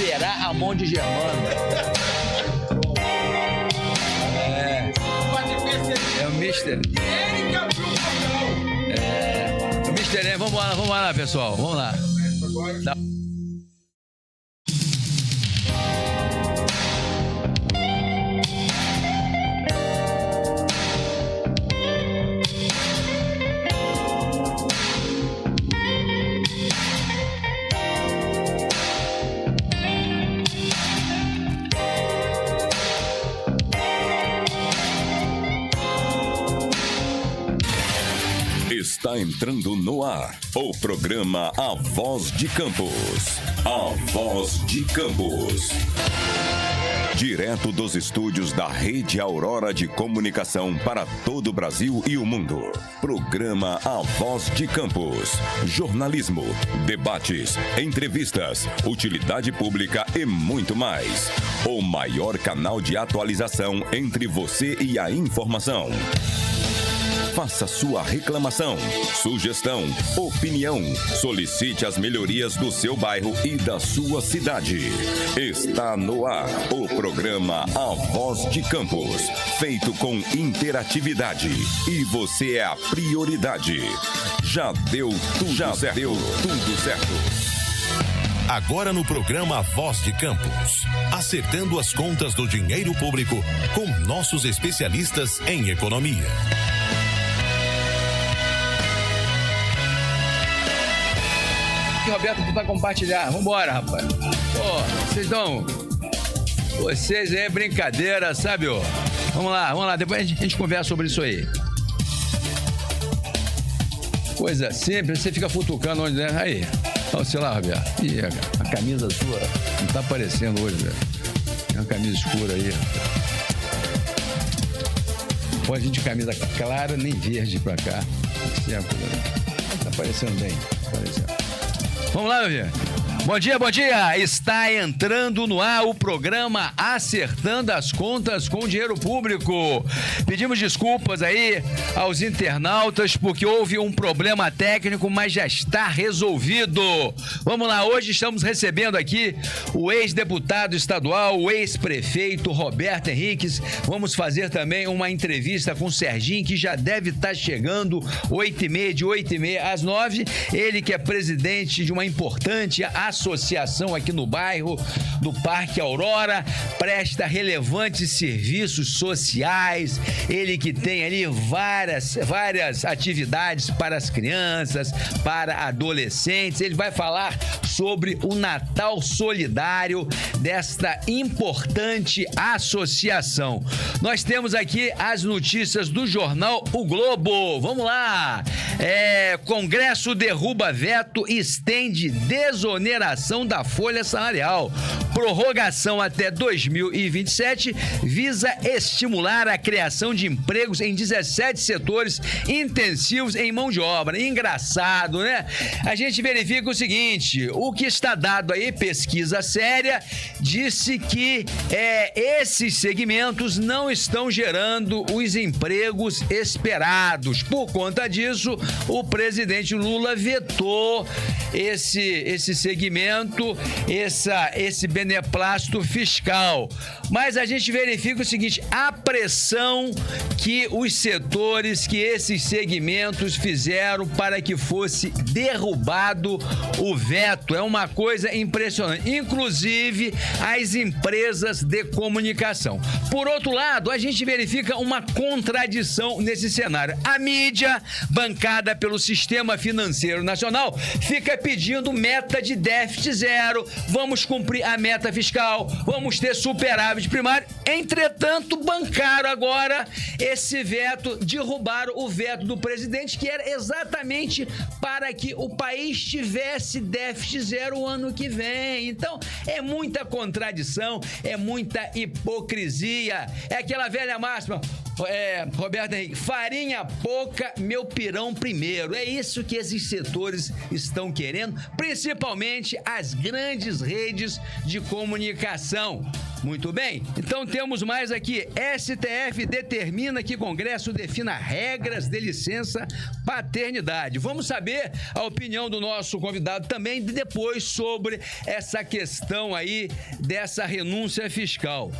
cheirar a mão de Germano. É o Mister. O Mister M. Vamos lá, pessoal. Vamos lá. Está entrando no ar o programa A Voz de Campos. A Voz de Campos. Direto dos estúdios da Rede Aurora de Comunicação para todo o Brasil e o mundo. Programa A Voz de Campos. Jornalismo, debates, entrevistas, utilidade pública e muito mais. O maior canal de atualização entre você e a informação. Faça sua reclamação, sugestão, opinião. Solicite as melhorias do seu bairro e da sua cidade. Está no ar o programa A Voz de Campos, feito com interatividade. E você é a prioridade. Já deu tudo certo. Agora no programa A Voz de Campos, acertando as contas do dinheiro público com nossos especialistas em economia. Roberto, tu vai compartilhar. Vambora, rapaz. Vocês é brincadeira, sabe? Ó? Vamos lá. Depois a gente conversa sobre isso aí. Coisa simples, você fica futucando onde der. Aí. Olha, sei lá, Roberto. Ih, a camisa sua não tá aparecendo hoje, velho. Tem uma camisa escura aí, rapaz. Pode vir de camisa clara, nem verde pra cá. Tá aparecendo bem. Vamos lá, meu filho. Bom dia. Está entrando no ar o programa Acertando as Contas com o Dinheiro Público. Pedimos desculpas aí aos internautas porque houve um problema técnico, mas já está resolvido. Vamos lá, hoje estamos recebendo aqui o ex-deputado estadual, o ex-prefeito Roberto Henriques. Vamos fazer também uma entrevista com o Serginho, que já deve estar chegando 8h30, de 8h30 às 9h. Ele que é presidente de uma importante associação aqui no bairro do Parque Aurora, presta relevantes serviços sociais, ele que tem ali várias atividades para as crianças, para adolescentes. Ele vai falar sobre o Natal Solidário desta importante associação. Nós temos aqui as notícias do jornal O Globo. Vamos lá! Congresso derruba veto e estende desoneração da folha salarial. Prorrogação até 2027 visa estimular a criação de empregos em 17 setores intensivos em mão de obra. Engraçado, né? A gente verifica o seguinte, o que está dado aí, pesquisa séria, disse que esses segmentos não estão gerando os empregos esperados. Por conta disso, o presidente Lula vetou esse segmento, esse beneplácito fiscal. Mas a gente verifica o seguinte, a pressão que os setores, que esses segmentos fizeram para que fosse derrubado o veto. É uma coisa impressionante. Inclusive, as empresas de comunicação. Por outro lado, a gente verifica uma contradição nesse cenário. A mídia, bancada pelo Sistema Financeiro Nacional, fica pedindo meta de déficit zero, vamos cumprir a meta fiscal, vamos ter superávit primário. Entretanto, bancaram agora esse veto, derrubaram o veto do presidente, que era exatamente para que o país tivesse déficit zero o ano que vem. Então, é muita contradição, é muita hipocrisia. É aquela velha máxima, Roberto Henrique, farinha pouca, meu pirão primeiro. É isso que esses setores estão querendo, principalmente as grandes redes de comunicação. Muito bem, então temos mais aqui. STF determina que Congresso defina regras de licença paternidade. Vamos saber a opinião do nosso convidado também depois sobre essa questão aí dessa renúncia fiscal.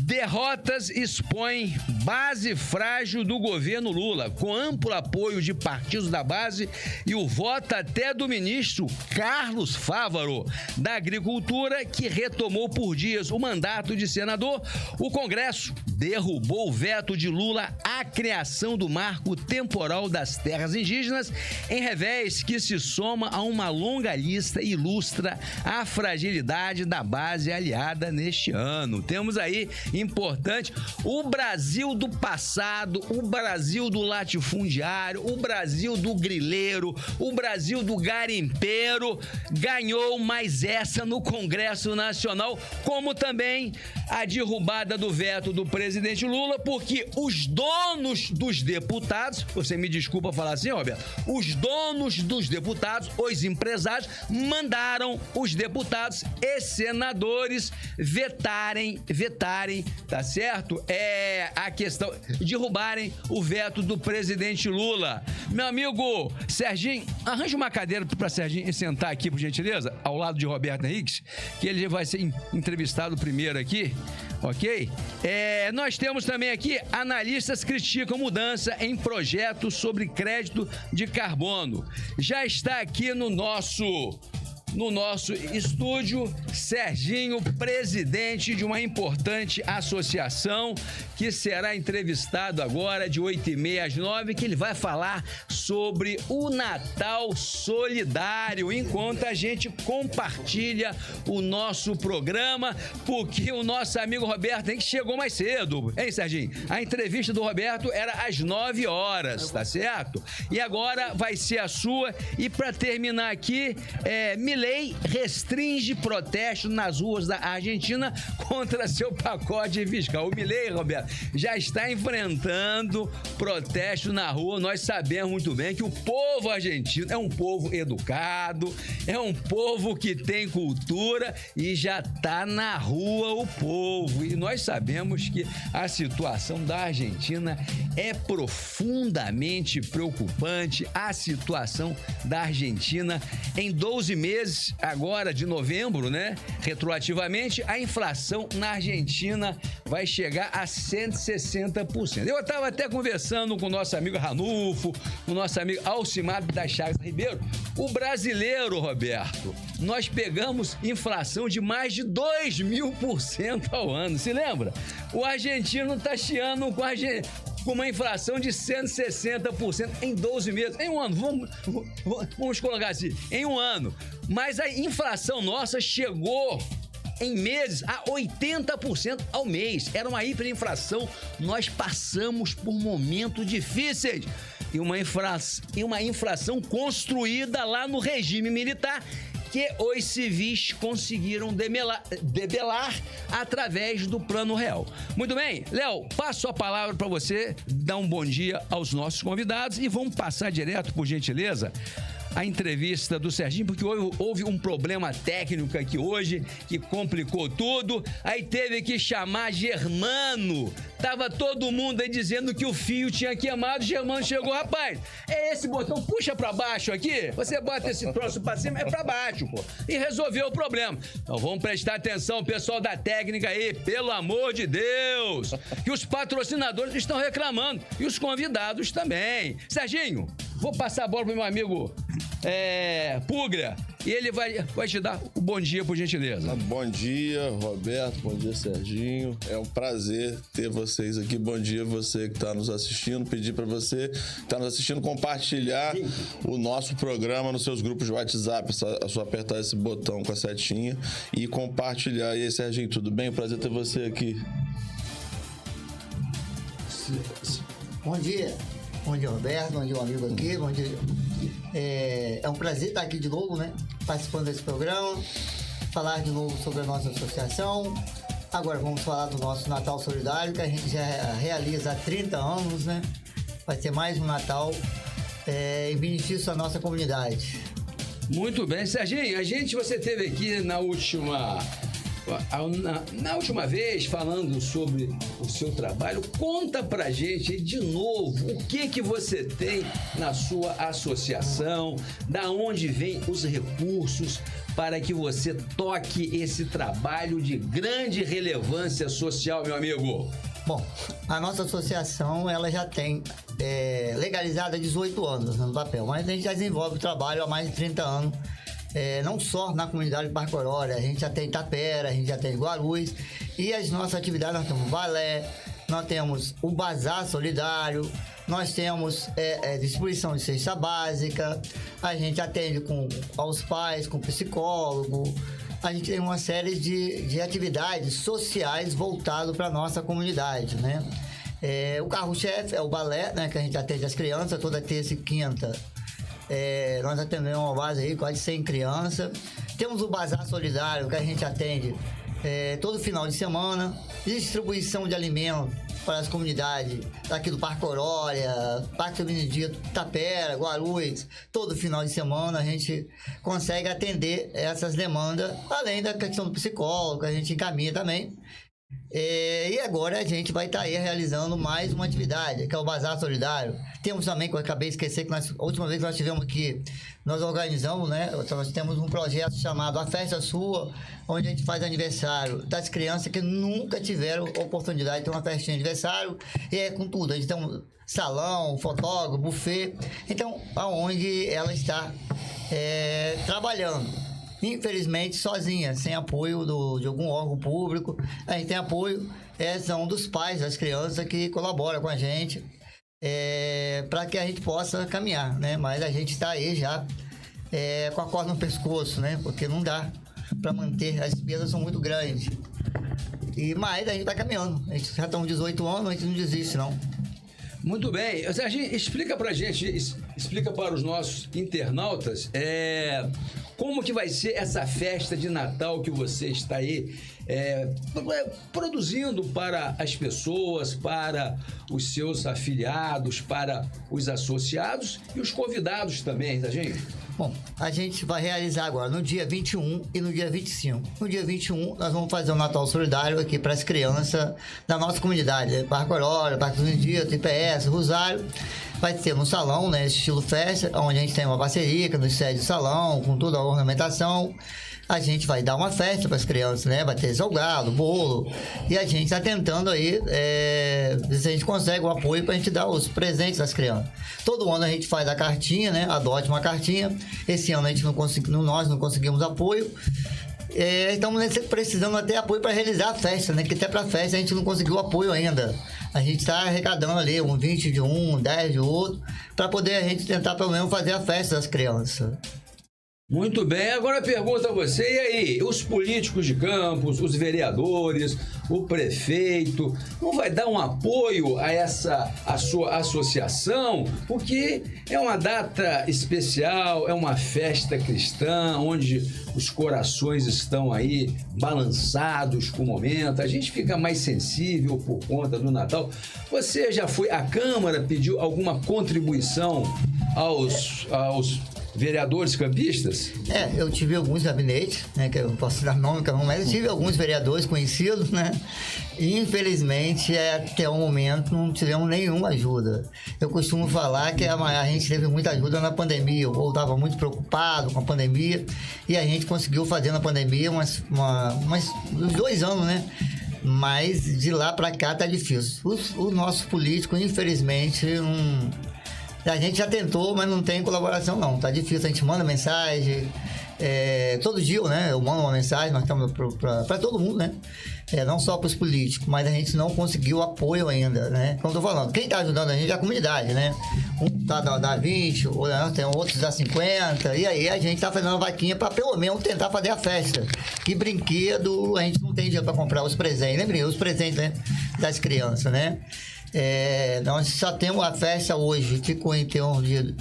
Derrotas expõem base frágil do governo Lula, com amplo apoio de partidos da base e o voto até do ministro Carlos Fávaro, da Agricultura, que retomou por dias o mandato de senador. O Congresso derrubou o veto de Lula à criação do marco temporal das terras indígenas, em revés que se soma a uma longa lista e ilustra a fragilidade da base aliada neste ano. Temos aí importante, o Brasil do passado, o Brasil do latifundiário, o Brasil do grileiro, o Brasil do garimpeiro ganhou mais essa no Congresso Nacional, como também a derrubada do veto do presidente Lula, porque os donos dos deputados, você me desculpa falar assim, Roberto, os donos dos deputados, os empresários, mandaram os deputados e senadores vetarem, tá certo? É a questão de derrubarem o veto do presidente Lula. Meu amigo Serginho, arranja uma cadeira para Serginho sentar aqui, por gentileza, ao lado de Roberto Henriques, que ele vai ser entrevistado primeiro aqui, ok? Nós temos também aqui, analistas criticam mudança em projetos sobre crédito de carbono. Já está aqui no nosso estúdio, Serginho, presidente de uma importante associação, que será entrevistado agora de 8h30 às 9h, que ele vai falar sobre o Natal Solidário, enquanto a gente compartilha o nosso programa, porque o nosso amigo Roberto Henrique chegou mais cedo. Hein, Serginho? A entrevista do Roberto era às 9h, tá certo? E agora vai ser a sua. E para terminar aqui, Milei restringe protesto nas ruas da Argentina contra seu pacote fiscal. O Milei, Roberto, já está enfrentando protesto na rua. Nós sabemos muito bem que o povo argentino é um povo educado, é um povo que tem cultura e já está na rua o povo. E nós sabemos que a situação da Argentina é profundamente preocupante. A situação da Argentina em 12 meses, agora de novembro, né? Retroativamente, a inflação na Argentina vai chegar a 160%. Eu estava até conversando com o nosso amigo Ranulfo, com o nosso amigo Alcimar das Chagas Ribeiro. O brasileiro, Roberto, nós pegamos inflação de mais de 2.000% ao ano. Se lembra? O argentino está chiando com uma inflação de 160% em 12 meses. Em um ano, vamos colocar assim, em um ano. Mas a inflação nossa chegou em meses a 80% ao mês. Era uma hiperinflação. Nós passamos por momentos difíceis. E uma inflação construída lá no regime militar, que os civis conseguiram debelar através do Plano Real. Muito bem, Léo, passo a palavra para você, dar um bom dia aos nossos convidados e vamos passar direto, por gentileza, a entrevista do Serginho, porque houve um problema técnico aqui hoje que complicou tudo. Aí teve que chamar Germano. Tava todo mundo aí dizendo que o fio tinha queimado. Germano chegou, rapaz, é esse botão, puxa pra baixo aqui. Você bota esse troço pra cima, é pra baixo, pô. E resolveu o problema. Então vamos prestar atenção, pessoal da técnica aí, pelo amor de Deus. Que os patrocinadores estão reclamando e os convidados também. Serginho, vou passar a bola pro meu amigo Pugra, e ele vai te dar o bom dia, por gentileza. Bom dia, Roberto, bom dia, Serginho. É um prazer ter vocês aqui. Bom dia, você que está nos assistindo. Pedir para você que está nos assistindo compartilhar o nosso programa nos seus grupos de WhatsApp. É só apertar esse botão com a setinha e compartilhar. E aí, Serginho, tudo bem? Prazer ter você aqui. Bom dia. Bom dia, Roberto. Bom dia, um amigo aqui. Bom dia. É um prazer estar aqui de novo, né? Participando desse programa. Falar de novo sobre a nossa associação. Agora vamos falar do nosso Natal Solidário, que a gente já realiza há 30 anos, né? Vai ser mais um Natal em benefício da nossa comunidade. Muito bem, Serginho. Você esteve aqui na última Na última vez, falando sobre o seu trabalho, conta pra gente de novo o que você tem na sua associação, da onde vêm os recursos para que você toque esse trabalho de grande relevância social, meu amigo. Bom, a nossa associação, ela já tem legalizada há 18 anos no papel, mas a gente já desenvolve o trabalho há mais de 30 anos, não só na comunidade de Parque Aurora, a gente já tem Itapera, a gente já tem Guarulhos, e as nossas atividades, nós temos balé, nós temos o Bazar Solidário, nós temos distribuição de cesta básica, a gente atende aos pais, com psicólogo, a gente tem uma série de atividades sociais voltadas para a nossa comunidade, né? O carro-chefe é o balé, né, que a gente atende as crianças toda terça e quinta. Nós atendemos uma base aí, quase 100 crianças. Temos o Bazar Solidário, que a gente atende todo final de semana. Distribuição de alimentos para as comunidades daqui do Parque Aurora, Parque Benedito, Itapera, Guarulhos. Todo final de semana a gente consegue atender essas demandas, além da questão do psicólogo, que a gente encaminha também. E agora a gente vai estar aí realizando mais uma atividade, que é o Bazar Solidário. Temos também, que eu acabei de esquecer, que a última vez que nós tivemos aqui, nós organizamos, né? Nós temos um projeto chamado A Festa Sua, onde a gente faz aniversário das crianças que nunca tiveram oportunidade de ter uma festinha de aniversário, e é com tudo. A gente tem um salão, fotógrafo, buffet. Então, aonde ela está trabalhando. Infelizmente, sozinha, sem apoio de algum órgão público. A gente tem apoio, são dos pais das crianças que colaboram com a gente para que a gente possa caminhar, né? Mas a gente está aí já com a corda no pescoço, né? Porque não dá para manter, as despesas são muito grandes. Mas a gente vai caminhando. A gente já estamos 18 anos, a gente não desiste, não. Muito bem. Serginho, explica pra gente, explica para os nossos internautas como que vai ser essa festa de Natal que você está aí produzindo para as pessoas, para os seus afiliados, para os associados e os convidados também, Serginho? Bom, a gente vai realizar agora no dia 21 e no dia 25. No dia 21, nós vamos fazer um Natal Solidário aqui para as crianças da nossa comunidade. Parque Aurora, Parque Benedito, IPS, Rosário. Vai ser no salão, né, estilo festa, onde a gente tem uma parceria que nos cede o salão, com toda a ornamentação. A gente vai dar uma festa para as crianças, né? Vai ter salgado, bolo. E a gente está tentando aí, ver se a gente consegue o apoio para a gente dar os presentes às crianças. Todo ano a gente faz a cartinha, né? Adote uma cartinha. Esse ano a gente nós não conseguimos apoio. Estamos precisando até apoio para realizar a festa, né? Que até para a festa a gente não conseguiu apoio ainda. A gente está arrecadando ali 20 de um, 10 de outro, para poder a gente tentar pelo menos fazer a festa das crianças. Muito bem, agora pergunto a você, e aí, os políticos de Campos, os vereadores, o prefeito, não vai dar um apoio a sua associação? Porque é uma data especial, é uma festa cristã, onde os corações estão aí balançados com o momento, a gente fica mais sensível por conta do Natal. Você já foi à Câmara, pediu alguma contribuição aos vereadores campistas? Eu tive alguns gabinetes, né, que eu não posso dar nome, mas eu tive alguns vereadores conhecidos, né, e infelizmente até o momento não tivemos nenhuma ajuda. Eu costumo falar que a gente teve muita ajuda na pandemia, eu estava muito preocupado com a pandemia, e a gente conseguiu fazer na pandemia uns 2 anos, né, mas de lá para cá tá difícil. O nosso político, infelizmente, a gente já tentou, mas não tem colaboração não, tá difícil, a gente manda mensagem, todo dia, né, eu mando uma mensagem, nós estamos para todo mundo, né, não só para os políticos, mas a gente não conseguiu apoio ainda, né, como eu tô falando, quem tá ajudando a gente é a comunidade, né, um tá dá 20, tem outros dá 50, e aí a gente tá fazendo uma vaquinha para pelo menos tentar fazer a festa, que brinquedo, a gente não tem dinheiro para comprar os presentes, lembrei, os presentes, né, das crianças, né. Nós só temos a festa hoje, ficou em torno de,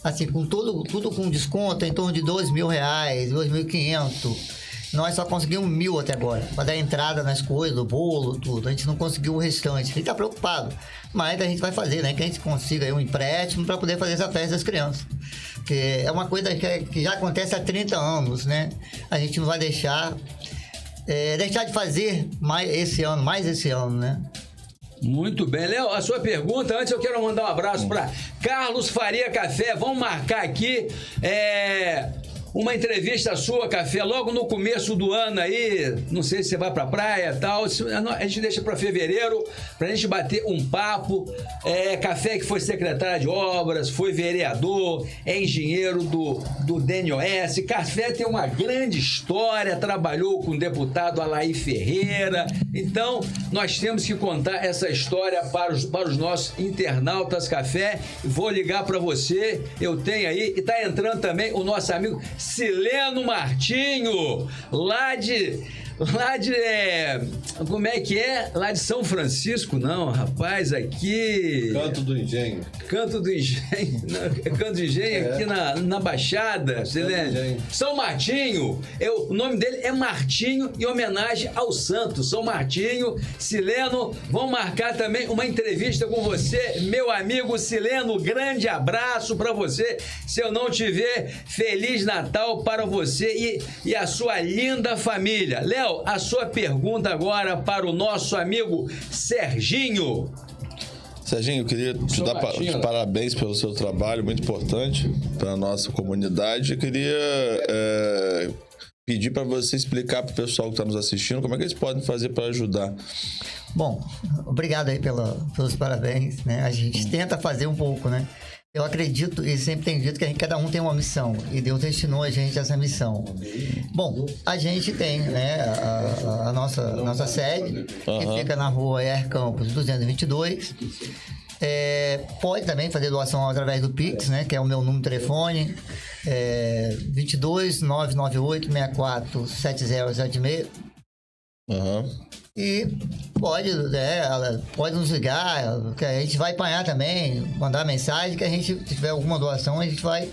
assim, com tudo com desconto, em torno de R$2.000, R$2.500. Nós só conseguimos 1.000 até agora, para dar entrada nas coisas, do bolo, tudo. A gente não conseguiu o restante, a gente está preocupado. Mas a gente vai fazer, né? Que a gente consiga aí um empréstimo para poder fazer essa festa das crianças. Porque é uma coisa que já acontece há 30 anos, né? A gente não vai deixar deixar de fazer mais esse ano, né? Muito bem. Léo, a sua pergunta, antes eu quero mandar um abraço para Carlos Faria Café. Vamos marcar aqui uma entrevista sua, Café, logo no começo do ano aí. Não sei se você vai pra praia e tal. A gente deixa pra fevereiro pra gente bater um papo. Café que foi secretário de obras, foi vereador, é engenheiro do DNOS. Café tem uma grande história, trabalhou com o deputado Alaí Ferreira. Então, nós temos que contar essa história para os nossos internautas, Café. Vou ligar pra você, eu tenho aí, e tá entrando também o nosso amigo Sileno Martinho, lá de como é que é? Lá de São Francisco, não, rapaz, aqui... Canto do Engenho. Canto do Engenho, Canto do Engenho aqui na Baixada, Sileno. São Martinho, o nome dele é Martinho, em homenagem ao santo, São Martinho. Sileno, vamos marcar também uma entrevista com você, meu amigo Sileno, grande abraço para você, se eu não te ver, Feliz Natal para você e a sua linda família. Léo, a sua pergunta agora para o nosso amigo Serginho. Serginho, eu queria te dar parabéns pelo seu trabalho, muito importante para a nossa comunidade. Eu queria pedir para você explicar para o pessoal que está nos assistindo como é que eles podem fazer para ajudar. Bom, obrigado aí pelos parabéns, né? A gente tenta fazer um pouco, né? Eu acredito e sempre tenho dito que cada um tem uma missão e Deus destinou a gente a essa missão. Bom, a gente tem, né, a nossa sede, que fica na rua Air Campos 222. Pode também fazer doação através do Pix, né, que é o meu número de telefone, 22 998 64 7076. E pode nos ligar, que a gente vai apanhar também, mandar mensagem, que a gente, se tiver alguma doação, a gente vai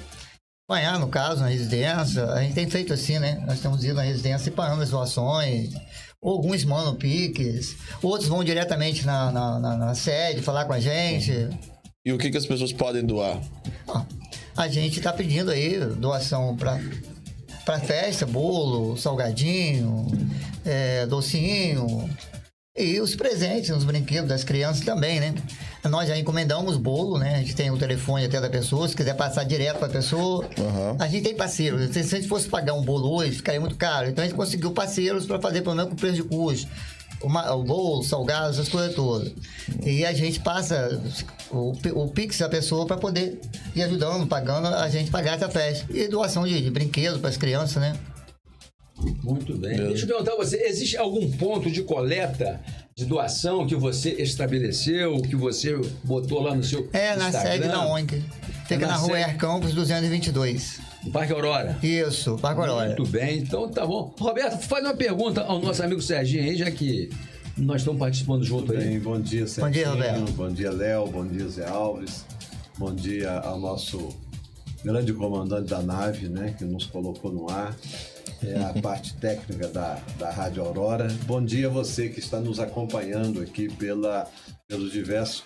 apanhar, no caso, na residência. A gente tem feito assim, né? Nós estamos indo na residência e pagando as doações. Alguns mandam piques, outros vão diretamente na sede falar com a gente. E o que as pessoas podem doar? A gente está pedindo aí doação para festa, bolo, salgadinho, docinho e os presentes, os brinquedos das crianças também, né? Nós já encomendamos bolo, né? A gente tem o telefone até da pessoa, se quiser passar direto para a pessoa. A gente tem parceiros. Se a gente fosse pagar um bolo hoje, ficaria muito caro. Então a gente conseguiu parceiros para fazer pelo menos com preço de custo. O bolo, salgado, essas coisas todas. E a gente passa o Pix da pessoa para poder ir ajudando, pagando a gente pagar essa festa. E doação de brinquedos para as crianças, né? Muito bem. Deixa eu perguntar a você, existe algum ponto de coleta de doação que você estabeleceu, que você botou lá no seu Instagram? Na sede da ONG. Fica na rua Air Campos 222. Parque Aurora. Isso, Parque Aurora. Muito bem, então tá bom. Roberto, faz uma pergunta ao nosso amigo Serginho aí, já que nós estamos participando junto aí. Bom dia, Serginho. Bom dia, Roberto. Bom dia, Léo. Bom dia, Zé Alves. Bom dia ao nosso grande comandante da nave, né, que nos colocou no ar. A parte técnica da Rádio Aurora. Bom dia a você que está nos acompanhando aqui pelos diversos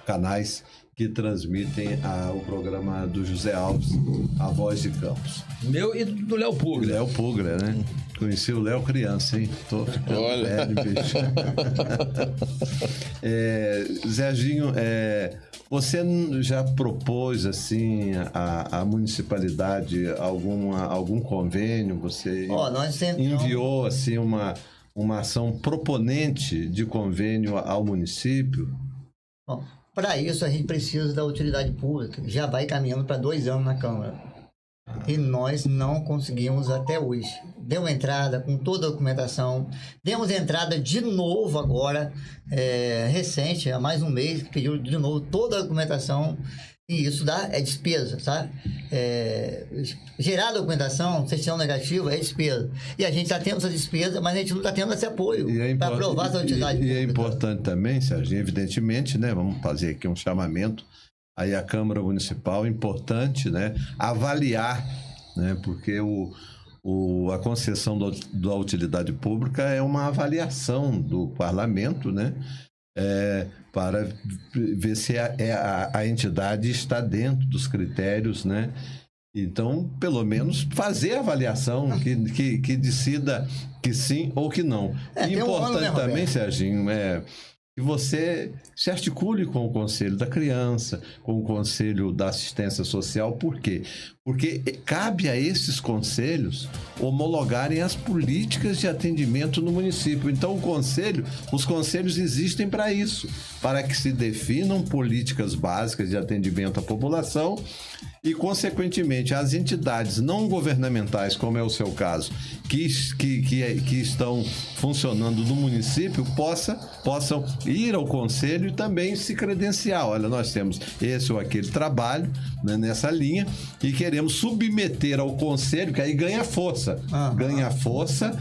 canais que transmitem o programa do José Alves, A Voz de Campos. Meu e do Léo Pugra. Léo Pugra, né? Conheci o Léo criança, hein? Tô ficando velho, bicho. Serginho, você já propôs, assim, à municipalidade algum convênio? Você nós enviou, assim, uma ação proponente de convênio ao município? Bom, para isso a gente precisa da utilidade pública. Já vai caminhando para 2 anos na Câmara. E nós não conseguimos até hoje. Deu entrada com toda a documentação. Demos entrada de novo agora, recente, há mais um mês, que pediu de novo toda a documentação. E isso é despesa, sabe? Gerar documentação, certidão negativa, é despesa. E a gente está tendo essa despesa, mas a gente não está tendo esse apoio para aprovar essa utilidade pública. E é importante também, Serginho, evidentemente, né? Vamos fazer aqui um chamamento aí à Câmara Municipal, importante, né? Avaliar, né? Porque a concessão da utilidade pública é uma avaliação do parlamento, né? Para ver se a entidade está dentro dos critérios, né? Então, pelo menos, fazer a avaliação que decida que sim ou que não. E importante também, Serginho, que você se articule com o Conselho da Criança, com o Conselho da Assistência Social. Por quê? Porque cabe a esses conselhos homologarem as políticas de atendimento no município. Então, os conselhos existem para isso, para que se definam políticas básicas de atendimento à população e, consequentemente, as entidades não governamentais, como é o seu caso, que estão funcionando no município, possam ir ao conselho e também se credenciar. Olha, nós temos esse ou aquele trabalho, né, nessa linha, e queremos submeter ao conselho, que aí ganha força. Ganha força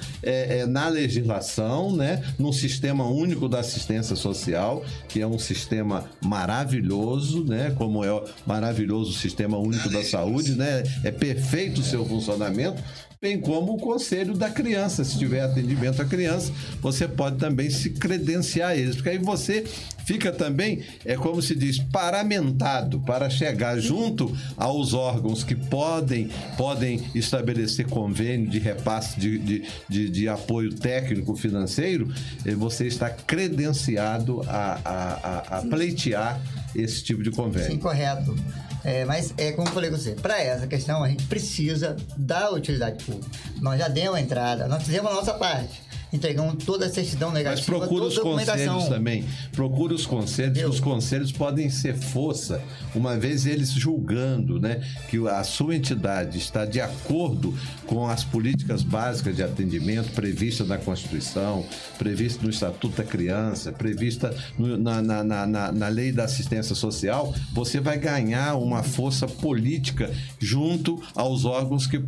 na legislação, né, no Sistema Único da Assistência Social, que é um sistema maravilhoso, né, como é maravilhoso o Sistema Único da Saúde, né, é perfeito o seu funcionamento, bem como o Conselho da Criança. Se tiver atendimento à criança, você pode também se credenciar a eles, porque aí você fica também, como se diz, paramentado para chegar junto aos órgãos que podem estabelecer convênio de repasse de apoio técnico financeiro. Você está credenciado a pleitear esse tipo de convênio. Sim, correto. Mas, como eu falei com você, para essa questão a gente precisa da utilidade pública. Nós já demos a entrada, nós fizemos a nossa parte. Entregamos toda a certidão negativa, mas procura os conselhos também. Procura os conselhos, que os conselhos podem ser força, uma vez eles julgando, né, que a sua entidade está de acordo com as políticas básicas de atendimento previstas na Constituição, previstas no Estatuto da Criança, prevista na Lei da Assistência Social. Você vai ganhar uma força política junto aos órgãos que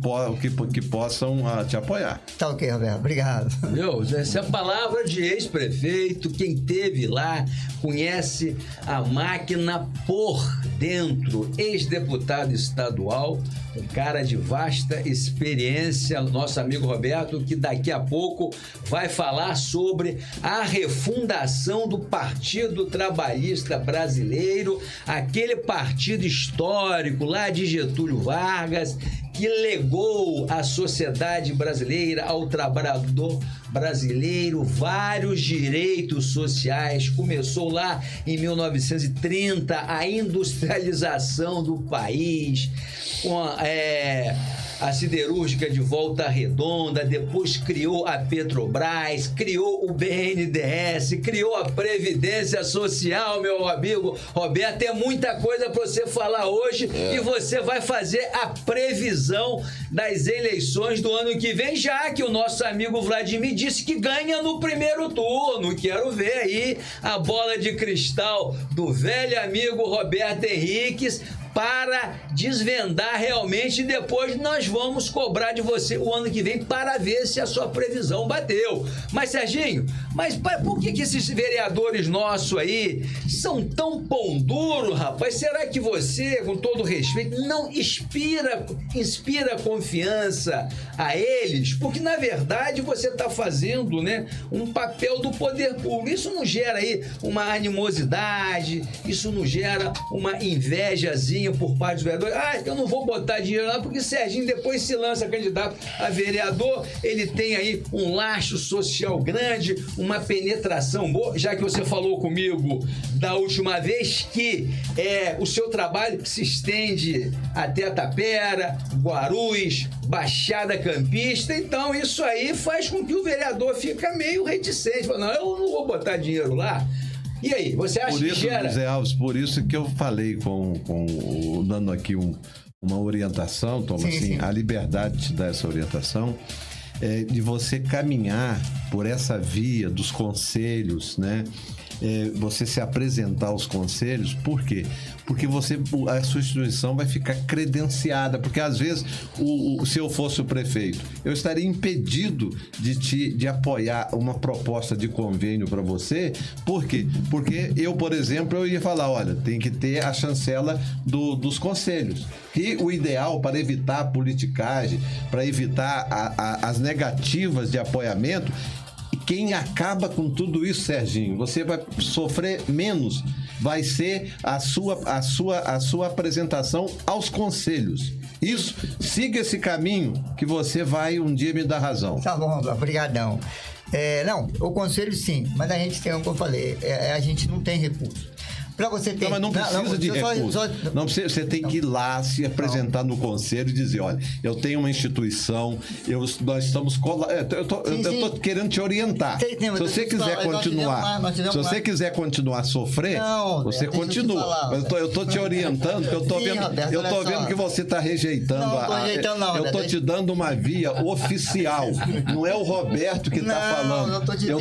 possam te apoiar. Tá ok, Roberto. Obrigado. Essa é a palavra de ex-prefeito. Quem teve lá conhece a máquina por dentro. Ex-deputado estadual, um cara de vasta experiência, nosso amigo Roberto, que daqui a pouco vai falar sobre a refundação do Partido Trabalhista Brasileiro, aquele partido histórico lá de Getúlio Vargas, que legou à sociedade brasileira, ao trabalhador brasileiro, vários direitos sociais. Começou lá em 1930 a industrialização do país, com a siderúrgica de Volta Redonda, depois criou a Petrobras, criou o BNDES, criou a Previdência Social, meu amigo Roberto. É muita coisa para você falar hoje e você vai fazer a previsão das eleições do ano que vem, já que o nosso amigo Vladimir disse que ganha no primeiro turno. Quero ver aí a bola de cristal do velho amigo Roberto Henriques para desvendar realmente, e depois nós vamos cobrar de você o ano que vem para ver se a sua previsão bateu. Mas, Serginho, por que esses vereadores nossos aí são tão pão duro, rapaz? Será que você, com todo respeito, não inspira confiança a eles? Porque, na verdade, você está fazendo, né, um papel do poder público. Isso não gera aí uma animosidade, isso não gera uma invejazinha por parte dos vereadores. Eu não vou botar dinheiro lá porque Serginho depois se lança candidato a vereador, ele tem aí um laço social grande, uma penetração boa, já que você falou comigo da última vez que o seu trabalho se estende até a Tapera, Guarulhos, Baixada Campista. Então isso aí faz com que o vereador fica meio reticente, fala, não, eu não vou botar dinheiro lá. E aí, você acha que gera? José Alves, por isso que eu falei dando aqui uma orientação, Tom, sim. A liberdade de te dar essa orientação, de você caminhar por essa via dos conselhos, né? Você se apresentar aos conselhos. Por quê? Porque a sua instituição vai ficar credenciada, porque às vezes se eu fosse o prefeito, eu estaria impedido de apoiar uma proposta de convênio para você. Por quê? Porque eu, por exemplo, eu ia falar, olha, tem que ter a chancela dos conselhos, e o ideal para evitar a politicagem, para evitar as negativas de apoiamento. Quem acaba com tudo isso, Serginho, você vai sofrer menos, vai ser a sua apresentação aos conselhos. Isso, siga esse caminho que você vai um dia me dar razão. Tá bom, obrigadão. Não, o conselho sim, mas a gente tem, como eu falei, a gente não tem recurso. Para você ter... Não, mas não precisa de recurso. Não precisa, você tem que ir lá, se apresentar no conselho e dizer, olha, eu tenho uma instituição, nós estamos... Eu tô querendo te orientar. Se você quiser continuar, se você quiser continuar a sofrer, você continua. Eu tô te orientando, porque eu tô vendo que você está rejeitando. Eu tô te dando uma via oficial. Não é o Roberto que está falando. Eu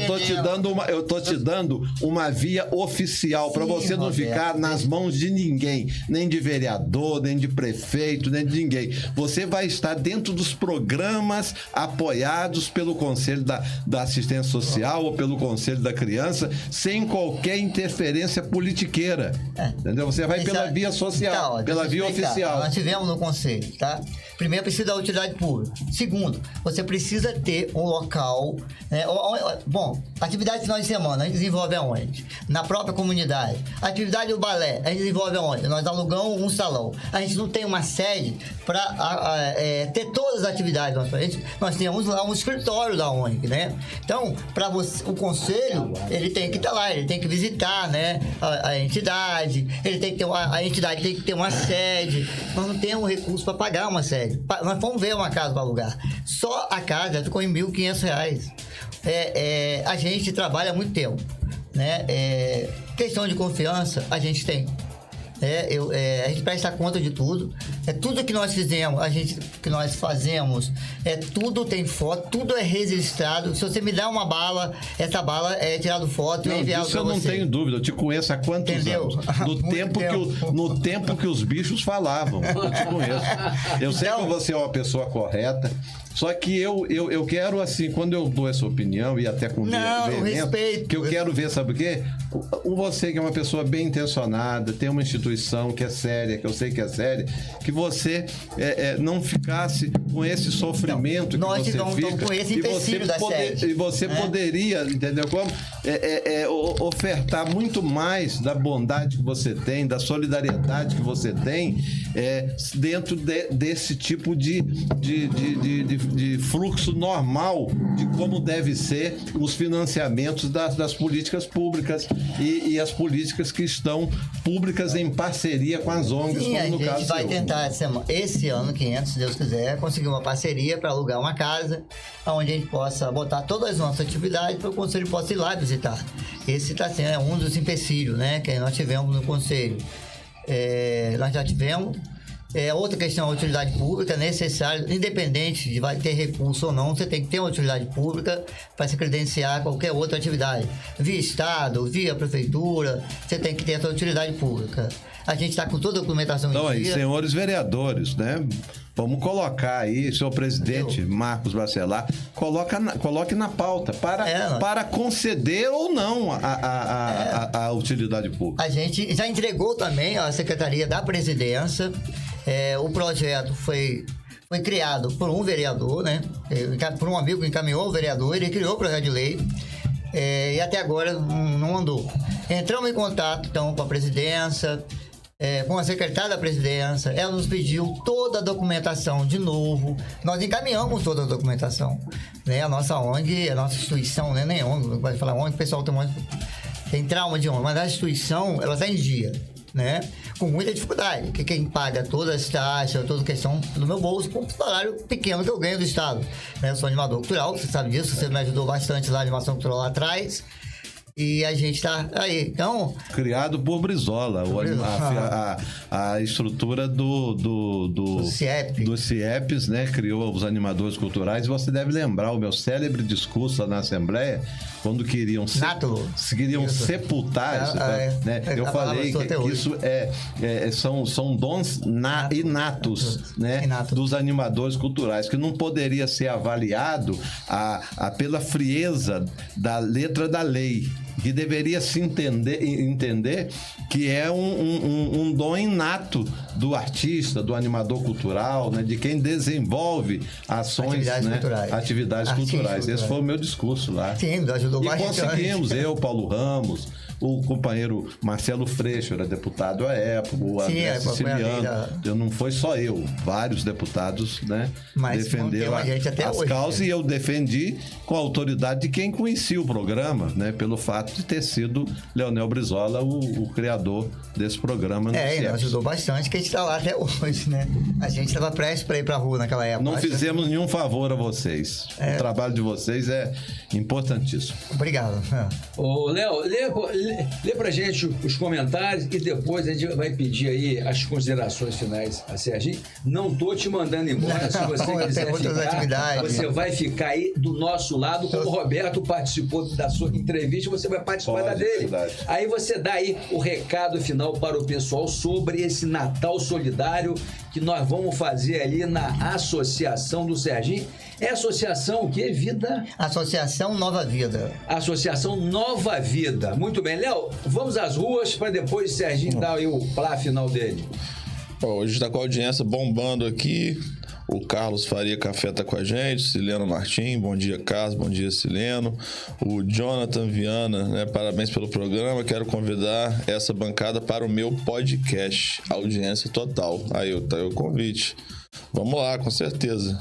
tô te dando uma via oficial para você não ficar nas mãos de ninguém, nem de vereador, nem de prefeito, nem de ninguém. Você vai estar dentro dos programas apoiados pelo Conselho da Assistência Social ou pelo Conselho da Criança, sem qualquer interferência politiqueira. Entendeu? Você vai pela via social, pela via oficial. Nós tivemos no Conselho, tá? Primeiro, precisa da utilidade pública. Segundo, você precisa ter um local, né? Bom, atividade de final de semana, a gente desenvolve aonde? Na própria comunidade. Atividade do balé, a gente desenvolve aonde? Nós alugamos um salão. A gente não tem uma sede para ter todas as atividades. Nós temos lá um escritório da ONG, né? Então, para você, o conselho, ele tem que estar lá, ele tem que visitar, né? A entidade, ele tem que ter a entidade tem que ter uma sede. Nós não temos recurso para pagar uma sede. Nós fomos ver uma casa para alugar. Só a casa já ficou em R$1.500. A gente trabalha há muito tempo, né? Questão de confiança a gente tem. A gente presta conta de tudo. Tudo que nós fizemos, que nós fazemos, tudo tem foto, tudo é registrado. Se você me dá uma bala, essa bala é tirado foto e enviado para você. Isso eu não tenho dúvida. Eu te conheço há quantos anos? No tempo que os bichos falavam. Eu te conheço. Eu sei que você é uma pessoa correta. Só que eu quero, assim, quando eu dou essa opinião, e até com respeito, que eu quero ver, sabe o quê? Você que é uma pessoa bem intencionada, tem uma instituição que é séria, que eu sei que é séria, que você não ficasse com esse sofrimento que você fica. Com esse empecilho da sede. E você poderia, entendeu como? Ofertar muito mais da bondade que você tem, da solidariedade que você tem, dentro desse tipo de fluxo normal de como deve ser os financiamentos das políticas públicas e as políticas que estão públicas em parceria com as ONGs. Sim, como no caso, a gente vai tentar esse ano, 500, se Deus quiser, conseguir uma parceria para alugar uma casa onde a gente possa botar todas as nossas atividades para o Conselho possa ir lá visitar. Esse está sendo um dos empecilhos, né, que nós tivemos no Conselho. Nós já tivemos. Outra questão, a utilidade pública é necessária, independente de vai ter recurso ou não, você tem que ter uma utilidade pública para se credenciar a qualquer outra atividade. Via Estado, via Prefeitura, você tem que ter essa utilidade pública. A gente está com toda a documentação em dia. Senhores vereadores, né? Vamos colocar aí, senhor presidente Marcos Bacelar, coloque na pauta para conceder ou não a utilidade pública. A gente já entregou também à Secretaria da Presidência. O projeto foi criado por um vereador, né? Por um amigo que encaminhou o vereador, ele criou o projeto de lei. E até agora não andou. Entramos em contato então com a presidência, com a secretária da presidência. Ela nos pediu toda a documentação de novo. Nós encaminhamos toda a documentação, né? A nossa ONG, a nossa instituição, né? Nem ONG, vai falar ONG, o pessoal tem trauma de ONG, mas a instituição, ela está em dia, né? Com muita dificuldade, que quem paga todas as taxas, toda a questão do meu bolso, com o salário pequeno que eu ganho do Estado, né? Eu sou animador cultural, você sabe disso, você me ajudou bastante lá na animação cultural lá atrás. E a gente está aí, então... Criado por Brizola, a estrutura do CIEPs, né? Criou os animadores culturais. Você deve lembrar o meu célebre discurso lá na Assembleia, quando queriam sepultar isso, né? Eu falei que isso são dons inatos, né? Dos animadores culturais, que não poderia ser avaliado pela frieza da letra da lei, que deveria se entender que é um dom inato do artista, do animador cultural, né? De quem desenvolve ações, atividades culturais. Esse foi o meu discurso lá. Sim, ajudou bastante. E conseguimos, eu, Paulo Ramos, o companheiro Marcelo Freixo era deputado à época, o André Siciliano, não foi só eu, vários deputados, né, defenderam as causas, e eu defendi com a autoridade de quem conhecia o programa, né, pelo fato de ter sido Leonel Brizola o criador desse programa. Ele ajudou bastante, que a gente está lá até hoje, né? A gente estava prestes para ir para a rua naquela época. Não fizemos nenhum favor a vocês. O trabalho de vocês é importantíssimo. Obrigado. Ô, Léo, lê pra gente os comentários e depois a gente vai pedir aí as considerações finais a Serginho. Não tô te mandando embora, se você quiser ficar, você vai ficar aí do nosso lado, como o Roberto participou da sua entrevista, você vai participar da dele. Verdade. Aí você dá aí o recado final para o pessoal sobre esse Natal solidário que nós vamos fazer ali na Associação do Serginho. É associação o quê? Vida? Associação Nova Vida. Associação Nova Vida. Muito bem. Léo, vamos às ruas para depois o Serginho dar aí o plá final dele. Hoje está com a audiência bombando aqui. O Carlos Faria Café tá com a gente, Sileno Martim, bom dia Carlos, bom dia Sileno. O Jonathan Viana, né, parabéns pelo programa, quero convidar essa bancada para o meu podcast, audiência total. Aí tá o convite. Vamos lá, com certeza.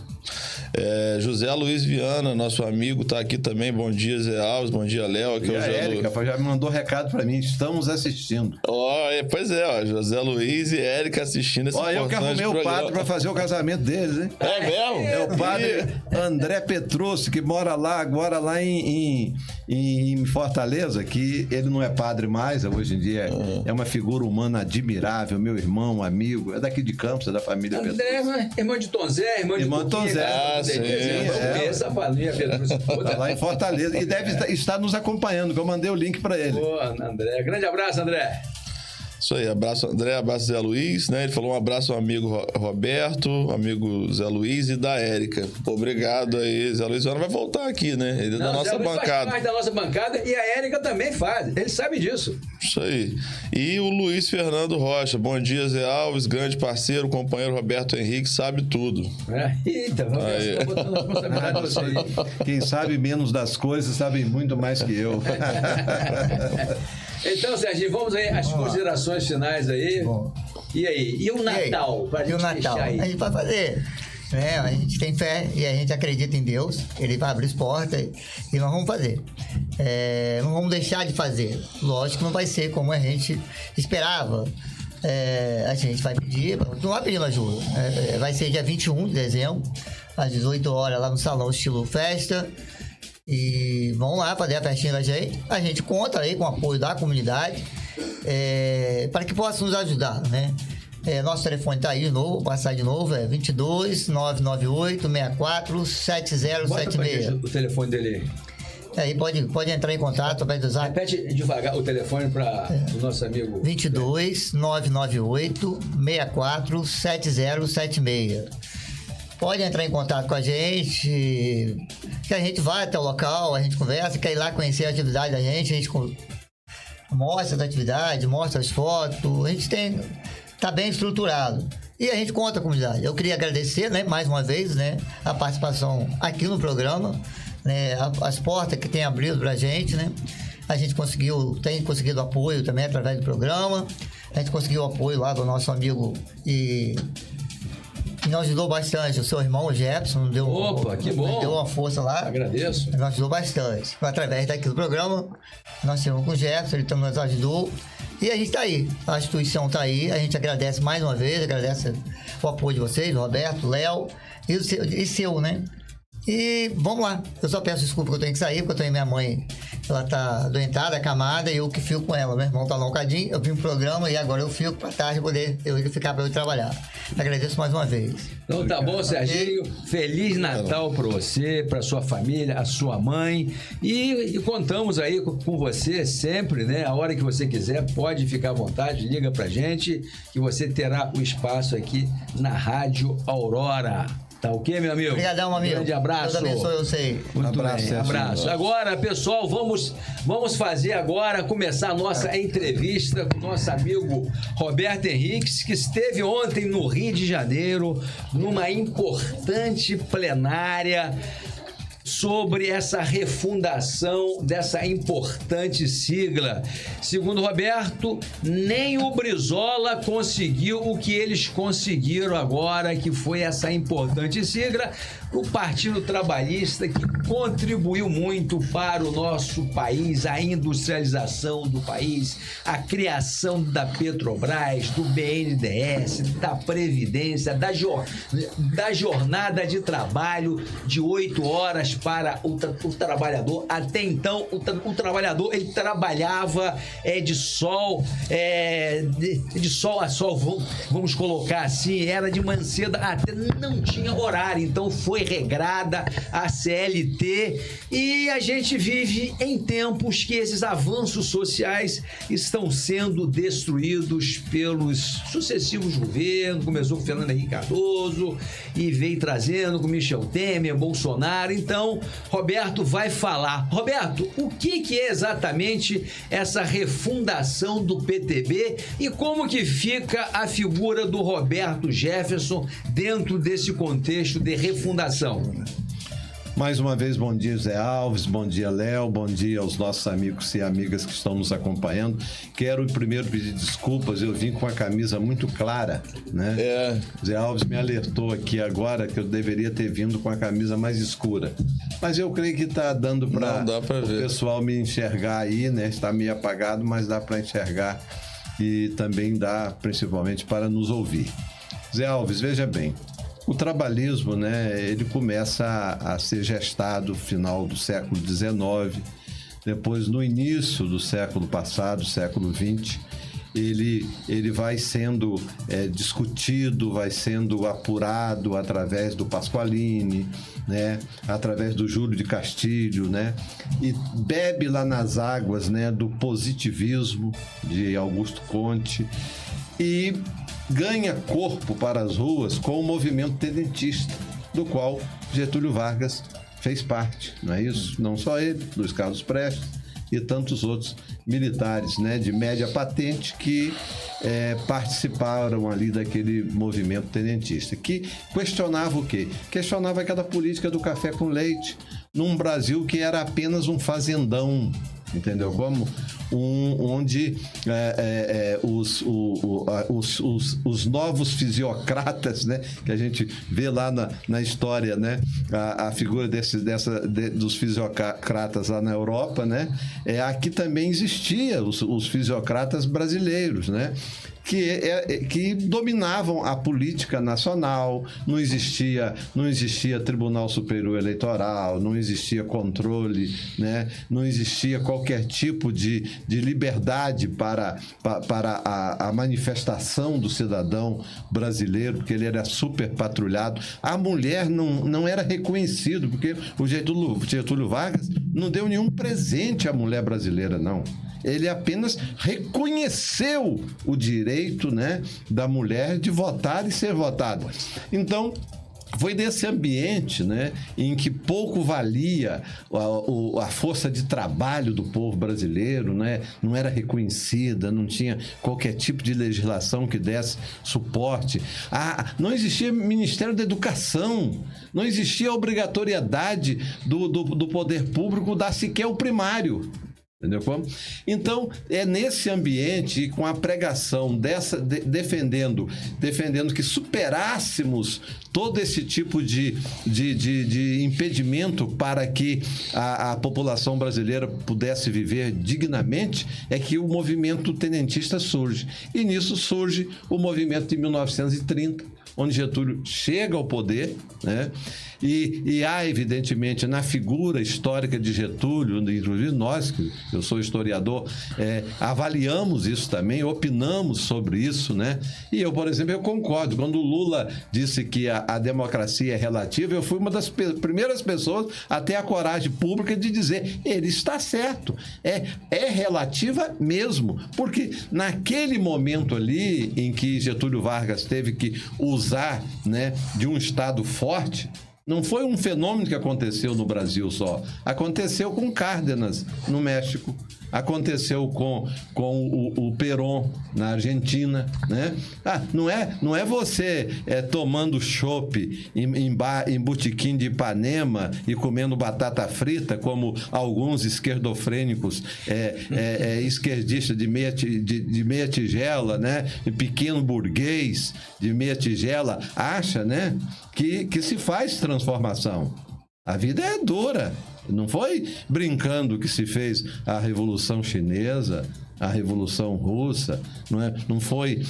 José Luiz Viana, nosso amigo, tá aqui também. Bom dia, Zé Alves. Bom dia, Léo. Aqui é o Érica já me mandou recado pra mim. Estamos assistindo. Pois é, José Luiz e Érica assistindo esse eu que arrumei o padre pra fazer o casamento deles, hein? É mesmo? É o padre André Petrossi, que mora lá, agora lá em Fortaleza, que ele não é padre mais, hoje em dia é uma figura humana admirável, meu irmão, amigo, é daqui de Campos, é da família Petrossi. André, irmão de Tom Zé, irmão de Tom Zé. Essa família Petrossi toda. Tá lá em Fortaleza e deve estar nos acompanhando, que eu mandei o link pra ele. Boa, André. Grande abraço, André. Isso aí, abraço André, abraço Zé Luiz, né? Ele falou um abraço ao amigo Roberto, amigo Zé Luiz e da Érica. Obrigado aí, Zé Luiz. Agora vai voltar aqui, né? Ele é da nossa bancada. Faz parte da nossa bancada e a Érica também faz. Ele sabe disso. Isso aí. E o Luiz Fernando Rocha. Bom dia, Zé Alves, grande parceiro, companheiro Roberto Henrique, sabe tudo. Eita, vamos botando a responsabilidade você aí. Quem sabe menos das coisas sabe muito mais que eu. Então, Serginho, vamos aí às considerações finais aí. Bom. E aí? E o Natal? Pra gente fechar aí. A gente vai fazer. Né? A gente tem fé e a gente acredita em Deus. Ele vai abrir as portas e nós vamos fazer. Não vamos deixar de fazer. Lógico que não vai ser como a gente esperava. A gente vai pedir, não vai pedindo ajuda. Vai ser dia 21 de dezembro, às 18 horas, lá no Salão Estilo Festa. E vão lá fazer a festinha da gente. A gente conta aí com o apoio da comunidade para que possa nos ajudar, né? Nosso telefone está aí de novo, passar de novo, 22 998 64 7076. Bota o telefone dele aí. Aí pode entrar em contato através do Zap. Repete devagar o telefone para o nosso amigo. 22 998 64 7076. Pode entrar em contato com a gente, que a gente vai até o local, a gente conversa, quer ir lá conhecer a atividade da gente, a gente mostra as atividades, mostra as fotos, a gente tá bem estruturado. E a gente conta com a comunidade. Eu queria agradecer, né, mais uma vez, né, a participação aqui no programa, né, as portas que tem abrido pra gente, né. A gente tem conseguido apoio também através do programa. A gente conseguiu o apoio lá do nosso amigo e nos ajudou bastante. O seu irmão, o Jefferson, deu uma força lá. Agradeço. Nos ajudou bastante. Através daqui do programa, nós temos com o Jefferson, ele também nos ajudou. E a gente está aí. A instituição está aí. A gente agradece mais uma vez, agradece o apoio de vocês, Roberto, Léo e seu, né? E vamos lá. Eu só peço desculpa que eu tenho que sair, porque eu tenho minha mãe, ela tá doentada, acamada, e eu que fico com ela. Meu irmão tá lá um bocadinho, eu vim pro programa e agora eu fico pra tarde poder ficar pra eu trabalhar. Agradeço mais uma vez. Então tá bom, Serginho. Feliz Natal pra você, pra sua família, a sua mãe. E contamos aí com você sempre, né? A hora que você quiser, pode ficar à vontade, liga pra gente, que você terá o espaço aqui na Rádio Aurora. Tá ok, meu amigo? Obrigadão, amigo. Grande abraço. Deus abençoe, eu sei. Muito bem, abraço. Agora, pessoal, vamos fazer agora, começar a nossa entrevista com o nosso amigo Roberto Henrique, que esteve ontem no Rio de Janeiro, numa importante plenária sobre essa refundação dessa importante sigla. Segundo Roberto, nem o Brizola conseguiu o que eles conseguiram agora, que foi essa importante sigla, o Partido Trabalhista, que contribuiu muito para o nosso país, a industrialização do país, a criação da Petrobras, do BNDES, da Previdência, da jornada de trabalho de 8 horas para o trabalhador. Até então, o trabalhador, ele trabalhava de sol a sol, vamos colocar assim, era de manhã cedo até não tinha horário, então foi regrada a CLT, e a gente vive em tempos que esses avanços sociais estão sendo destruídos pelos sucessivos governos. Começou com Fernando Henrique Cardoso e veio trazendo com Michel Temer, Bolsonaro. Então, Roberto vai falar. Roberto, o que é exatamente essa refundação do PTB e como que fica a figura do Roberto Jefferson dentro desse contexto de refundação? Mais uma vez, bom dia, Zé Alves, bom dia, Léo, bom dia aos nossos amigos e amigas que estão nos acompanhando. Quero primeiro pedir desculpas, eu vim com a camisa muito clara, né? Zé Alves me alertou aqui agora que eu deveria ter vindo com a camisa mais escura. Mas eu creio que está dando para o pessoal me enxergar aí, né? Está meio apagado, mas dá para enxergar e também dá, principalmente, para nos ouvir. Zé Alves, veja bem. O trabalhismo, né, ele começa a ser gestado no final do século XIX, depois no início do século passado, século XX, ele vai sendo discutido, vai sendo apurado através do Pasqualini, né, através do Júlio de Castilho, né, e bebe lá nas águas, né, do positivismo de Augusto Conte e ganha corpo para as ruas com o movimento tenentista, do qual Getúlio Vargas fez parte, não é isso? Não só ele, Luiz Carlos Prestes e tantos outros militares, né, de média patente que participaram ali daquele movimento tenentista, que questionava o quê? Questionava aquela política do café com leite num Brasil que era apenas um fazendão, entendeu? Como onde os novos fisiocratas, né, que a gente vê lá na história, né, a figura dos fisiocratas lá na Europa, né, aqui também existia os fisiocratas brasileiros, né, que dominavam a política nacional. Não existia Tribunal Superior Eleitoral, não existia controle, né? Não existia qualquer tipo de liberdade para a manifestação do cidadão brasileiro, porque ele era super patrulhado. A mulher não era reconhecido, porque o Getúlio Vargas não deu nenhum presente à mulher brasileira, não. Ele apenas reconheceu o direito, né, da mulher de votar e ser votada. Então, foi desse ambiente, né, em que pouco valia a força de trabalho do povo brasileiro, né, não era reconhecida, não tinha qualquer tipo de legislação que desse suporte. Não existia Ministério da Educação, não existia obrigatoriedade do poder público dar sequer o primário. Entendeu como? Então, é nesse ambiente, com a pregação defendendo que superássemos todo esse tipo de impedimento para que a população brasileira pudesse viver dignamente, é que o movimento tenentista surge. E nisso surge o movimento de 1930, onde Getúlio chega ao poder, né? E há, evidentemente, na figura histórica de Getúlio, inclusive nós, que eu sou historiador, avaliamos isso também, opinamos sobre isso, né? E eu, por exemplo, eu concordo. Quando o Lula disse que a democracia é relativa, eu fui uma das primeiras pessoas a ter a coragem pública de dizer, ele está certo, é relativa mesmo, porque naquele momento ali em que Getúlio Vargas teve que usar, né, de um Estado forte, Não foi um fenômeno que aconteceu no Brasil só. Aconteceu com Cárdenas, no México. Aconteceu com o Perón, na Argentina, né? Não é você tomando chopp em botequim de Ipanema e comendo batata frita, como alguns esquerdofrênicos, esquerdistas de meia tigela, né? Pequeno burguês de meia tigela, acha, né? Que se faz transformação. A vida é dura. Não foi brincando que se fez a Revolução Chinesa, a Revolução Russa, não foi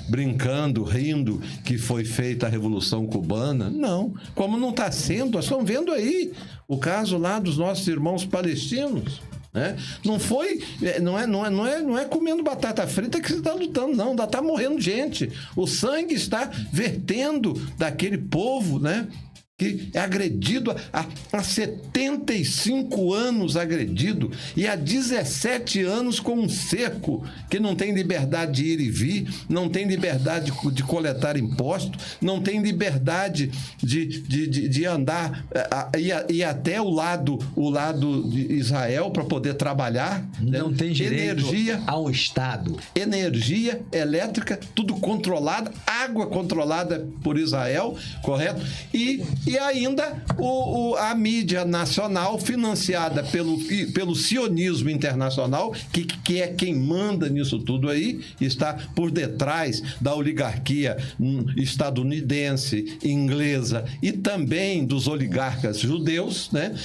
brincando, rindo que foi feita a Revolução Cubana. Não. Como não está sendo, nós estamos vendo aí o caso lá dos nossos irmãos palestinos. Né? Não é comendo batata frita que você está lutando, não. Ainda está morrendo gente. O sangue está vertendo daquele povo, né? Que é agredido há 75 anos agredido e há 17 anos com um cerco, que não tem liberdade de ir e vir, não tem liberdade de coletar imposto, não tem liberdade de andar ir até o lado de Israel para poder trabalhar. Não tem direito ao Estado. Energia elétrica, tudo controlado, água controlada por Israel, correto? E ainda a mídia nacional, financiada pelo sionismo internacional, que é quem manda nisso tudo aí, está por detrás da oligarquia estadunidense, inglesa e também dos oligarcas judeus, né?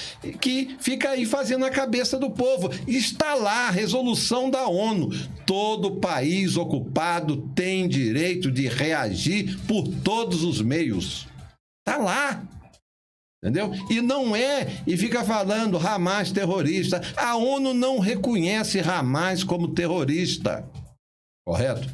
Que fica aí fazendo a cabeça do povo. Está lá a resolução da ONU. Todo país ocupado tem direito de reagir por todos os meios. Está lá. Entendeu? E fica falando Hamas terrorista. A ONU não reconhece Hamas como terrorista. Correto?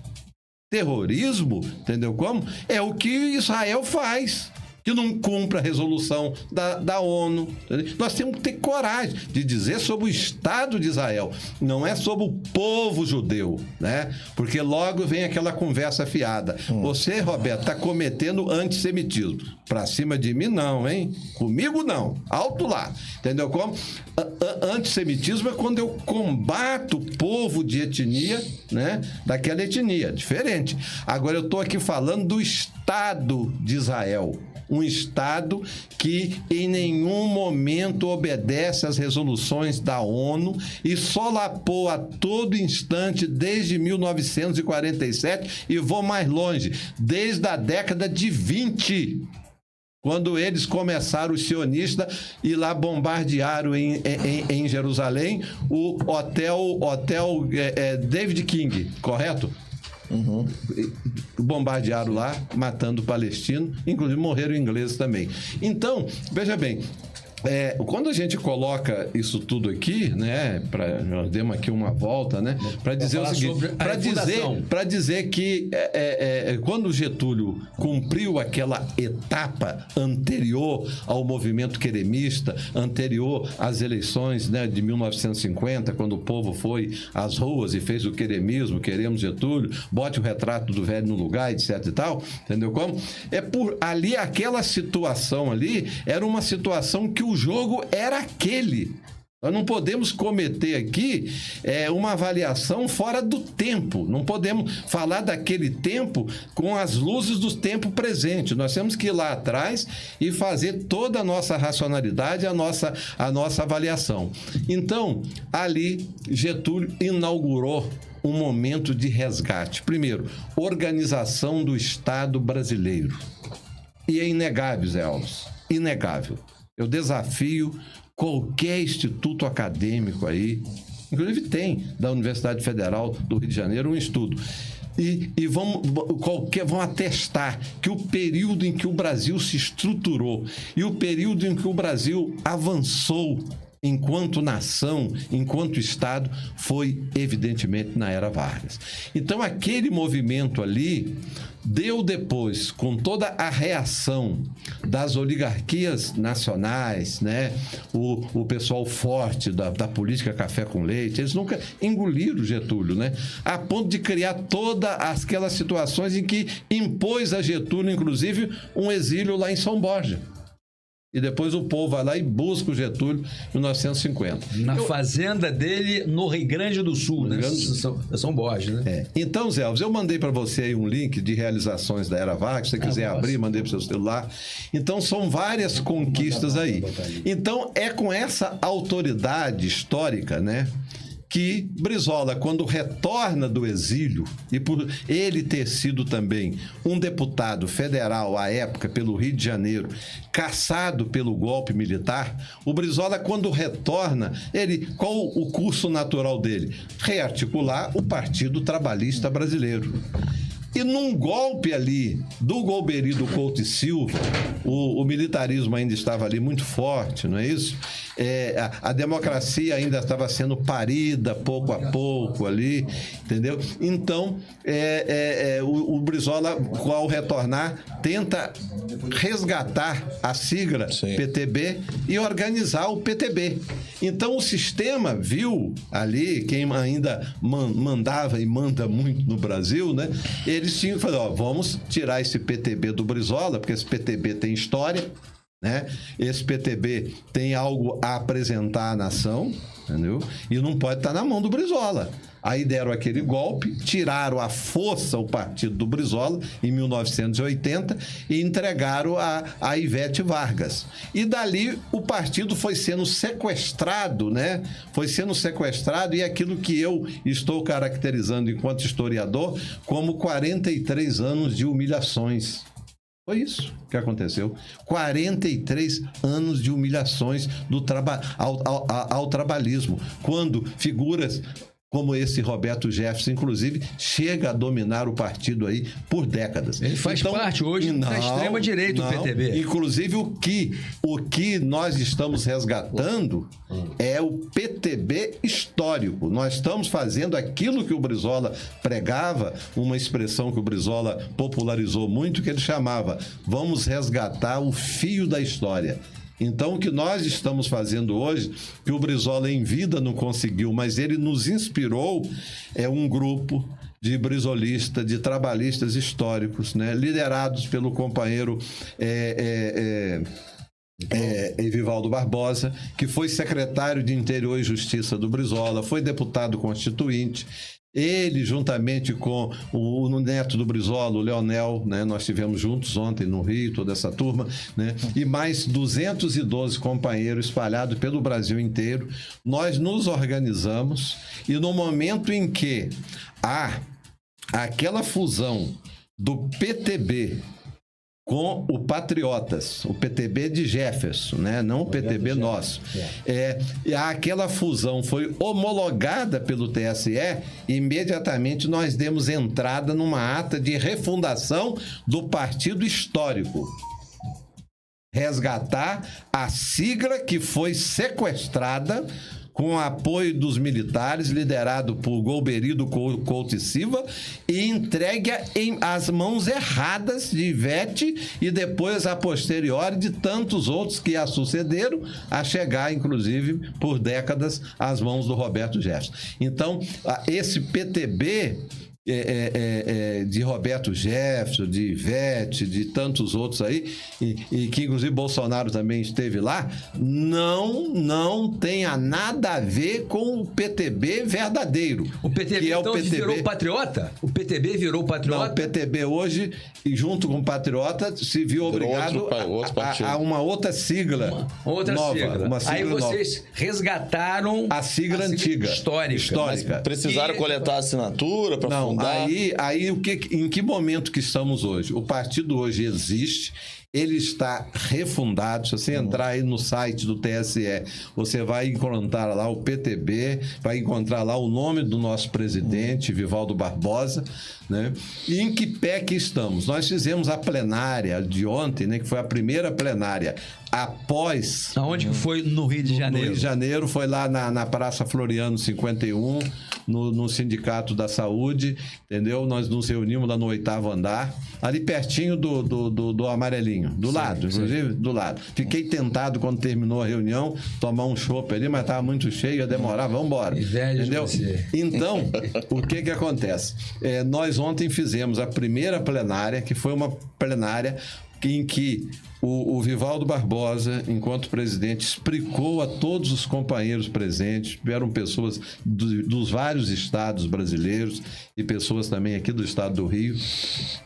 Terrorismo, entendeu como? É o que Israel faz, que não cumpre a resolução da ONU. Entendeu? Nós temos que ter coragem de dizer sobre o Estado de Israel, não é sobre o povo judeu, né? Porque logo vem aquela conversa fiada. Você, Roberto, está cometendo antissemitismo. Pra cima de mim, não, hein? Comigo, não. Alto lá. Entendeu como? Antissemitismo é quando eu combato o povo de etnia, né? Daquela etnia. Diferente. Agora, eu estou aqui falando do Estado de Israel. Um Estado que em nenhum momento obedece às resoluções da ONU e solapou a todo instante desde 1947 e vou mais longe, desde a década de 20, quando eles começaram, os sionistas, e lá bombardearam em Jerusalém o hotel David King, correto? Uhum. Bombardearam lá, matando o palestino, inclusive morreram ingleses também. Então, veja bem, quando a gente coloca isso tudo aqui, né, nós demos aqui uma volta, né, para dizer o seguinte, para dizer que quando Getúlio cumpriu aquela etapa anterior ao movimento queremista, anterior às eleições, né, de 1950, quando o povo foi às ruas e fez o queremismo, queremos Getúlio, bote o retrato do velho no lugar, etc e tal, entendeu como? Por ali, aquela situação ali, era uma situação que o jogo era aquele. Nós não podemos cometer aqui uma avaliação fora do tempo. Não podemos falar daquele tempo com as luzes do tempo presente. Nós temos que ir lá atrás e fazer toda a nossa racionalidade, a nossa avaliação. Então, ali, Getúlio inaugurou um momento de resgate. Primeiro, organização do Estado brasileiro. E é inegável, Zé Alves, inegável. Eu desafio qualquer instituto acadêmico aí, inclusive tem, da Universidade Federal do Rio de Janeiro, um estudo. E vão atestar que o período em que o Brasil se estruturou e o período em que o Brasil avançou enquanto nação, enquanto Estado, foi evidentemente na era Vargas. Então, aquele movimento ali deu depois, com toda a reação das oligarquias nacionais, né? O pessoal forte da política café com leite, eles nunca engoliram Getúlio, né? A ponto de criar todas aquelas situações em que impôs a Getúlio, inclusive, um exílio lá em São Borja. E depois o povo vai lá e busca o Getúlio em 1950. Na fazenda dele, no Rio Grande do Sul, né? Rio Grande do São Borges, né? Então, Zé Alves, eu mandei para você aí um link de realizações da Era Vargas, se você quiser abrir, mandei para o seu celular. Então, são várias conquistas aí. Então, é com essa autoridade histórica, né, que Brizola, quando retorna do exílio, e por ele ter sido também um deputado federal à época pelo Rio de Janeiro, caçado pelo golpe militar, o Brizola, quando retorna, qual o curso natural dele? Rearticular o Partido Trabalhista Brasileiro. E num golpe ali do Golbery do Couto e Silva, o militarismo ainda estava ali muito forte, não é isso? A democracia ainda estava sendo parida pouco a pouco ali, entendeu? Então, o Brizola, ao retornar, tenta resgatar a sigla PTB e organizar o PTB. Então, o sistema viu ali, quem ainda mandava e manda muito no Brasil, né? Eles tinham que falar, vamos tirar esse PTB do Brizola, porque esse PTB tem história, né? Esse PTB tem algo a apresentar à nação, entendeu? E não pode estar na mão do Brizola. Aí deram aquele golpe, tiraram à força o partido do Brizola em 1980 e entregaram a Ivete Vargas. E dali o partido foi sendo sequestrado, né? Foi sendo sequestrado, e aquilo que eu estou caracterizando enquanto historiador como 43 anos de humilhações. Foi isso que aconteceu. 43 anos de humilhações ao trabalhismo. Quando figuras como esse Roberto Jefferson, inclusive, chega a dominar o partido aí por décadas. Ele faz parte hoje da extrema-direita do PTB. Inclusive, o que nós estamos resgatando é o PTB histórico. Nós estamos fazendo aquilo que o Brizola pregava, uma expressão que o Brizola popularizou muito, que ele chamava: vamos resgatar o fio da história. Então, o que nós estamos fazendo hoje, que o Brizola em vida não conseguiu, mas ele nos inspirou, é um grupo de brizolistas, de trabalhistas históricos, né, liderados pelo companheiro Evivaldo Barbosa, que foi secretário de Interior e Justiça do Brizola, foi deputado constituinte. Ele, juntamente com o neto do Brizola, o Leonel, né, nós estivemos juntos ontem no Rio, toda essa turma, né, e mais 212 companheiros espalhados pelo Brasil inteiro. Nós nos organizamos e no momento em que há aquela fusão do PTB com o Patriotas, o PTB de Jefferson, né? Não o PTB nosso. Aquela fusão foi homologada pelo TSE, imediatamente nós demos entrada numa ata de refundação do partido histórico. Resgatar a sigla que foi sequestrada com o apoio dos militares, liderado por Golbery do Couto e Silva, e entregue em as mãos erradas de Ivete e depois, a posteriori, de tantos outros que a sucederam, a chegar, inclusive, por décadas, às mãos do Roberto Jefferson. Então, esse PTB de Roberto Jefferson, de Ivete, de tantos outros aí, e que inclusive Bolsonaro também esteve lá, não tenha nada a ver com o PTB verdadeiro. O PTB, que é então, o PTB... virou patriota? O PTB virou patriota? Não, o PTB hoje, e junto com o Patriota, se viu obrigado a uma outra sigla. Outra nova, sigla. Uma sigla aí vocês nova. Resgataram a sigla antiga. Histórica. Mas precisaram coletar a assinatura para fundar? Aí em que momento que estamos hoje? O partido hoje existe, ele está refundado. Se você entrar aí no site do TSE, você vai encontrar lá o PTB, vai encontrar lá o nome do nosso presidente, Evivaldo Barbosa, né? E em que pé que estamos? Nós fizemos a plenária de ontem, né, que foi a primeira plenária após... Aonde que foi? No Rio de Janeiro. No Rio de Janeiro, foi lá na Praça Floriano 51, no Sindicato da Saúde, entendeu? Nós nos reunimos lá no 8º andar, ali pertinho do Amarelinho, do lado, inclusive, do lado. Fiquei tentado, quando terminou a reunião, tomar um chopp ali, mas estava muito cheio, ia demorar, vamos embora. Entendeu? Então, o que acontece? Nós ontem fizemos a primeira plenária, que foi uma plenária em que o Vivaldo Barbosa, enquanto presidente, explicou a todos os companheiros presentes, tiveram pessoas dos vários estados brasileiros e pessoas também aqui do estado do Rio,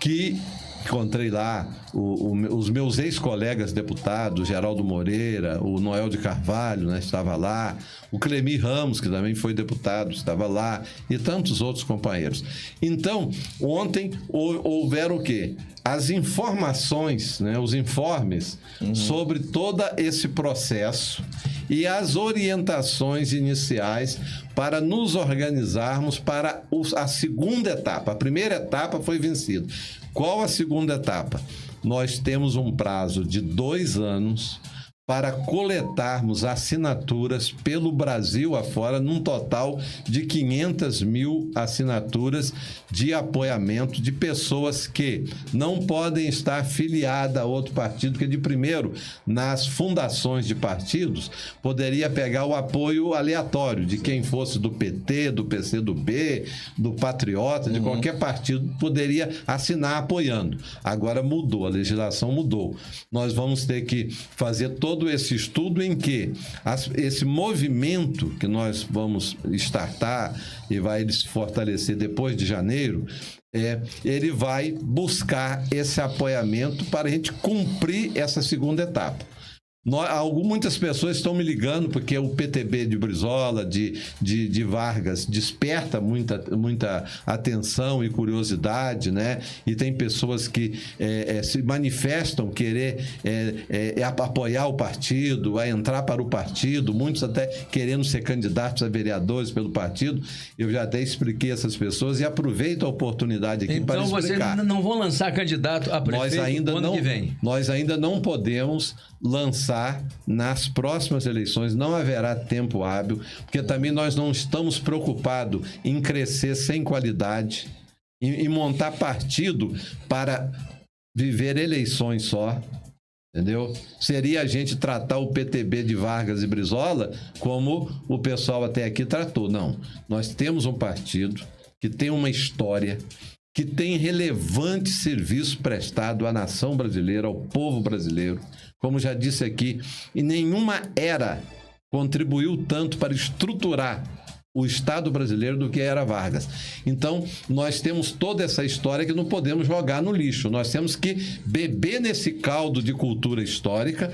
que encontrei lá os meus ex-colegas deputados, Geraldo Moreira, o Noel de Carvalho, né, estava lá, o Clemir Ramos, que também foi deputado, estava lá, e tantos outros companheiros. Então, ontem houveram o quê? As informações, né, os informes sobre todo esse processo e as orientações iniciais para nos organizarmos para a segunda etapa. A primeira etapa foi vencida. Qual a segunda etapa? Nós temos um prazo de 2 anos para coletarmos assinaturas pelo Brasil afora, num total de 500 mil assinaturas de apoiamento de pessoas que não podem estar afiliadas a outro partido, que de primeiro, nas fundações de partidos, poderia pegar o apoio aleatório de quem fosse do PT, do PCdoB, do Patriota, de qualquer partido, poderia assinar apoiando. Agora mudou, a legislação mudou. Nós vamos ter que fazer todo esse estudo em que esse movimento que nós vamos startar e vai se fortalecer depois de janeiro, ele vai buscar esse apoiamento para a gente cumprir essa segunda etapa. Muitas pessoas estão me ligando porque o PTB de Brizola, de Vargas, desperta muita atenção e curiosidade, né? E tem pessoas que se manifestam querer apoiar o partido, a entrar para o partido, muitos até querendo ser candidatos a vereadores pelo partido. Eu já até expliquei a essas pessoas e aproveito a oportunidade aqui para explicar. Então vocês não vão lançar candidato a prefeito no ano que vem? Nós ainda não podemos lançar nas próximas eleições, não haverá tempo hábil, porque também nós não estamos preocupados em crescer sem qualidade, em montar partido para viver eleições só, entendeu? Seria a gente tratar o PTB de Vargas e Brizola como o pessoal até aqui tratou. Não, nós temos um partido que tem uma história, que tem relevante serviço prestado à nação brasileira, ao povo brasileiro. Como já disse aqui, e nenhuma era contribuiu tanto para estruturar o Estado brasileiro do que era Vargas. Então, nós temos toda essa história que não podemos jogar no lixo. Nós temos que beber nesse caldo de cultura histórica,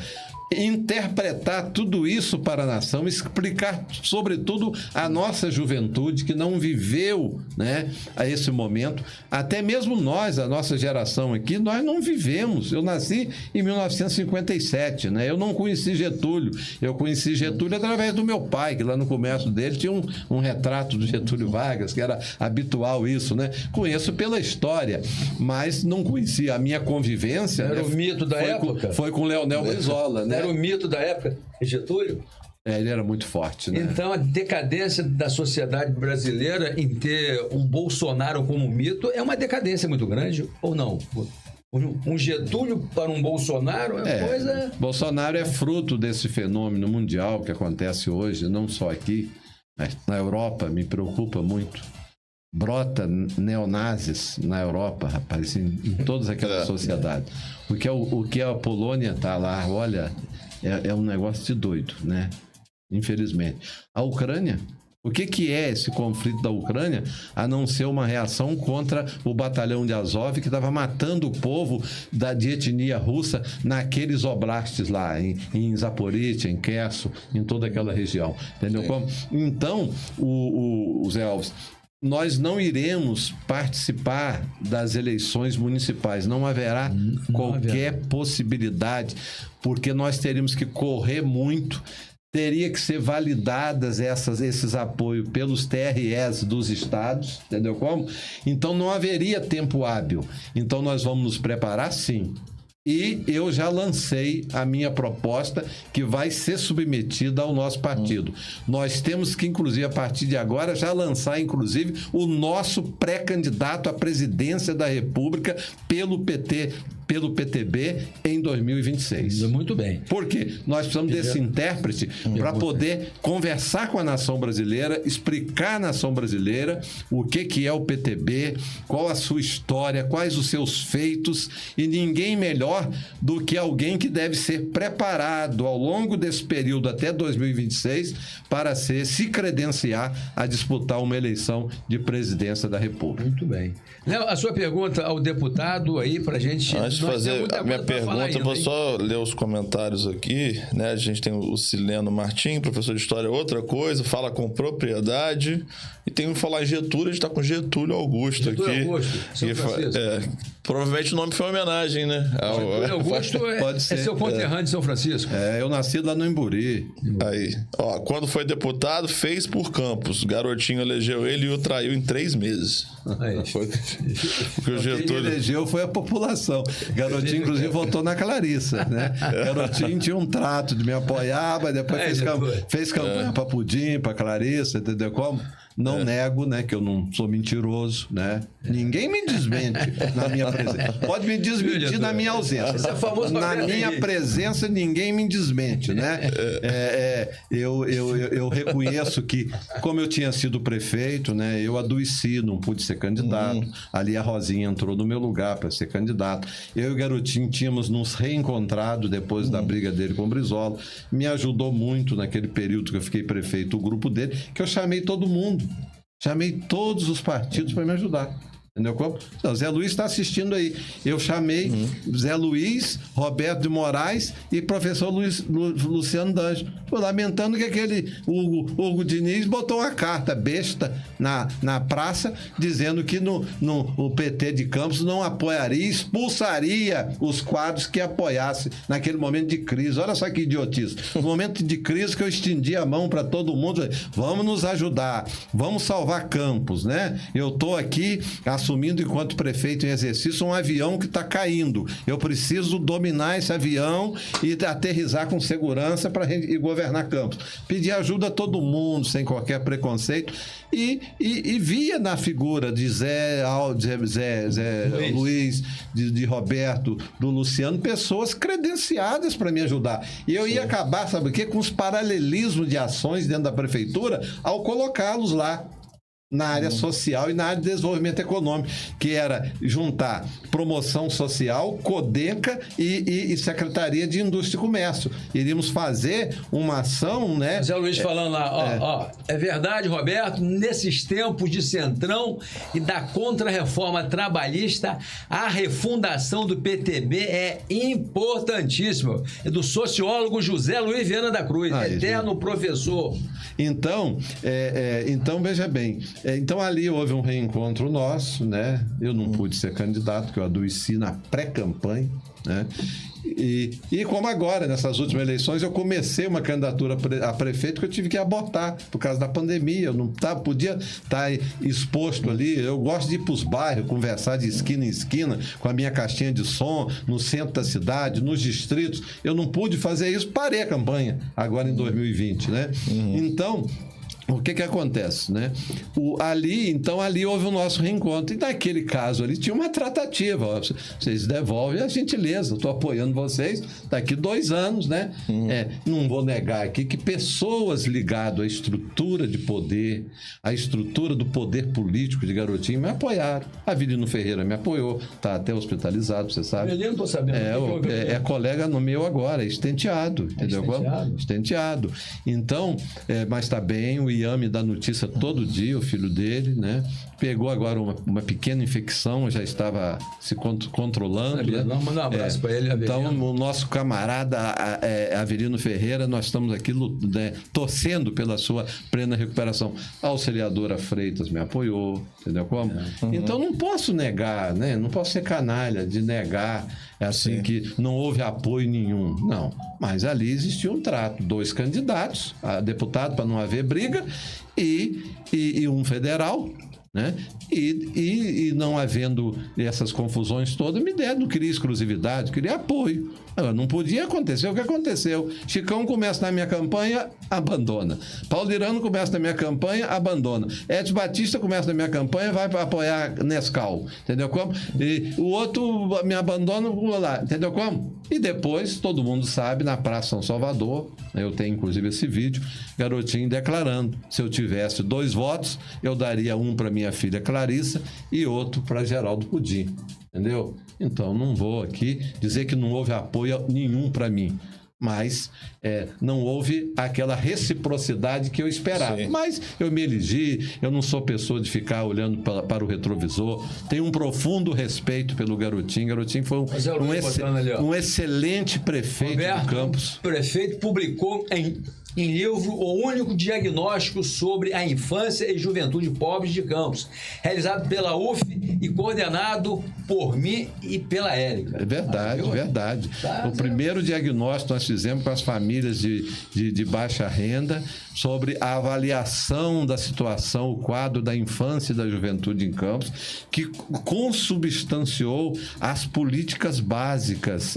interpretar tudo isso para a nação, explicar, sobretudo, a nossa juventude que não viveu, né, a esse momento. Até mesmo nós, a nossa geração aqui, nós não vivemos. Eu nasci em 1957, né? Eu não conheci Getúlio. Eu conheci Getúlio através do meu pai, que lá no comércio dele tinha um retrato do Getúlio Vargas, que era habitual isso, né? Conheço pela história, mas não conhecia. A minha convivência... Era, né, o mito da época? Foi com Leonel Brizola, né? Era o mito da época, Getúlio? Ele era muito forte, né? Então, a decadência da sociedade brasileira em ter um Bolsonaro como mito é uma decadência muito grande, ou não? Um Getúlio para um Bolsonaro é uma coisa... Bolsonaro é fruto desse fenômeno mundial que acontece hoje, não só aqui, mas na Europa, me preocupa muito. Brota neonazis na Europa, rapaz, em todas aquelas sociedades. O que a Polônia está lá, olha, é um negócio de doido, né? Infelizmente. A Ucrânia, o que é esse conflito da Ucrânia, a não ser uma reação contra o batalhão de Azov, que estava matando o povo de etnia russa naqueles oblastes lá, em Zaporizhia, em Kherson, em toda aquela região. Entendeu? Então, o Zé Alves... Nós não iremos participar das eleições municipais. Não haverá qualquer possibilidade, porque nós teríamos que correr muito. Teria que ser validadas esses apoios pelos TREs dos estados, entendeu como? Então não haveria tempo hábil. Então nós vamos nos preparar, sim. E eu já lancei a minha proposta, que vai ser submetida ao nosso partido. Nós temos que, inclusive, a partir de agora, já lançar, inclusive, o nosso pré-candidato à presidência da República pelo PT pelo PTB em 2026. Muito bem. Por quê? Nós precisamos desse intérprete para poder conversar com a nação brasileira, explicar à nação brasileira o que é o PTB, qual a sua história, quais os seus feitos, e ninguém melhor do que alguém que deve ser preparado ao longo desse período até 2026 para se credenciar a disputar uma eleição de presidência da República. Muito bem. Léo, a sua pergunta ao deputado aí pra gente... Antes de fazer a minha pergunta, eu vou só ler os comentários aqui, né? A gente tem o Sileno Martim, professor de História, outra coisa, fala com propriedade. E tem que falar em Getúlio, a gente tá com Getúlio Augusto Getúlio aqui. Augusto, São Francisco. Provavelmente o nome foi uma homenagem, né? Getúlio Augusto Pode ser. É seu conterrâneo de São Francisco. Eu nasci lá no Emburi. Aí, ó, quando foi deputado, fez por Campos. Garotinho elegeu ele e o traiu em 3 meses. Aí. Foi porque o Quem Getúlio... elegeu foi a população. Garotinho, inclusive, votou na Clarissa, né? Garotinho tinha um trato de me apoiar, mas depois fez campanha para Pudim, para Clarissa, entendeu como? Não nego, né, que eu não sou mentiroso, né? Ninguém me desmente na minha presença. Pode me desmentir na minha ausência. Esse é famoso Na papel minha aí. presença, ninguém me desmente, né? Eu reconheço que, como eu tinha sido prefeito, né, eu adoeci, não pude ser candidato. Ali a Rosinha entrou no meu lugar para ser candidato. Eu e o Garotinho tínhamos nos reencontrado depois da briga dele com o Brizola. Me ajudou muito naquele período que eu fiquei prefeito, o grupo dele, que eu chamei todo mundo. Chamei todos os partidos para me ajudar. Entendeu como? Então, Zé Luiz está assistindo aí. Eu chamei Zé Luiz, Roberto de Moraes e professor Luciano D'Anjos. Lamentando que aquele Hugo Diniz botou uma carta besta na praça dizendo que o PT de Campos não apoiaria, expulsaria os quadros que apoiassem naquele momento de crise. Olha só que idiotice. No momento de crise que eu estendi a mão para todo mundo, vamos nos ajudar, vamos salvar Campos, né? Eu estou aqui assumindo enquanto prefeito em exercício um avião que está caindo. Eu preciso dominar esse avião e aterrissar com segurança para governar Campos. Pedi ajuda a todo mundo, sem qualquer preconceito, e via na figura de Zé Luiz, de Roberto, do Luciano, pessoas credenciadas para me ajudar. E eu ia acabar, sabe o quê? Com os paralelismos de ações dentro da prefeitura ao colocá-los lá na área social e na área de desenvolvimento econômico, que era juntar promoção social, Codenca e Secretaria de Indústria e Comércio. Iríamos fazer uma ação, né? Zé Luiz falando lá, é verdade, Roberto, nesses tempos de Centrão e da contra-reforma trabalhista, a refundação do PTB é importantíssima. É do sociólogo José Luiz Viana da Cruz, eterno professor. Então, veja bem, então ali houve um reencontro nosso, né? Eu não pude ser candidato, que eu adoeci na pré-campanha, né? E como agora, nessas últimas eleições, eu comecei uma candidatura a prefeito que eu tive que abortar por causa da pandemia. Eu não podia estar exposto ali. Eu gosto de ir para os bairros, conversar de esquina em esquina com a minha caixinha de som, no centro da cidade, nos distritos. Eu não pude fazer isso, parei a campanha agora em 2020, né? Então, o que acontece, né? Ali houve o nosso reencontro. E naquele caso ali tinha uma tratativa. Ó, vocês devolvem a gentileza. Estou apoiando vocês daqui 2 anos, né? Não vou negar aqui que pessoas ligadas à estrutura de poder, à estrutura do poder político de Garotinho, me apoiaram. Avelino Ferreira me apoiou. Está até hospitalizado, você sabe. Eu não estou sabendo. É colega no meu agora, estenteado. Entendeu? Estenteado. Então, mas está bem, o Ian me dá notícia todo dia, o filho dele, né? Pegou agora uma pequena infecção, já estava se controlando. Né? Manda um abraço para ele, Então, o nosso camarada Avelino Ferreira, nós estamos aqui torcendo pela sua plena recuperação. A auxiliadora Freitas me apoiou, entendeu como? Então, não posso negar, né? Não posso ser canalha de negar que não houve apoio nenhum. Não. Mas ali existia um trato. 2 candidatos a deputado, para não haver briga, e um federal, né? E não havendo essas confusões todas, não queria exclusividade, queria apoio. Não podia acontecer o que aconteceu. Chicão começa na minha campanha, abandona. Paulo Irano começa na minha campanha, abandona. Edson Batista começa na minha campanha, vai para apoiar Nescau. Entendeu como? E o outro me abandona, pula lá. Entendeu como? E depois, todo mundo sabe, na Praça São Salvador, eu tenho inclusive esse vídeo, Garotinho declarando: se eu tivesse 2 votos, eu daria um para minha filha Clarissa e outro para Geraldo Pudim. Entendeu? Então, não vou aqui dizer que não houve apoio nenhum para mim. Mas não houve aquela reciprocidade que eu esperava. Sim. Mas eu me elegi, eu não sou pessoa de ficar olhando para o retrovisor. Tenho um profundo respeito pelo Garotinho. Garotinho foi um excelente prefeito Roberto, do Campos. O prefeito publicou em livro o único diagnóstico sobre a infância e juventude pobres de Campos, realizado pela UF e coordenado por mim e pela Érica. É verdade, verdade. O primeiro diagnóstico nós fizemos com as famílias de baixa renda sobre a avaliação da situação, o quadro da infância e da juventude em Campos, que consubstanciou as políticas básicas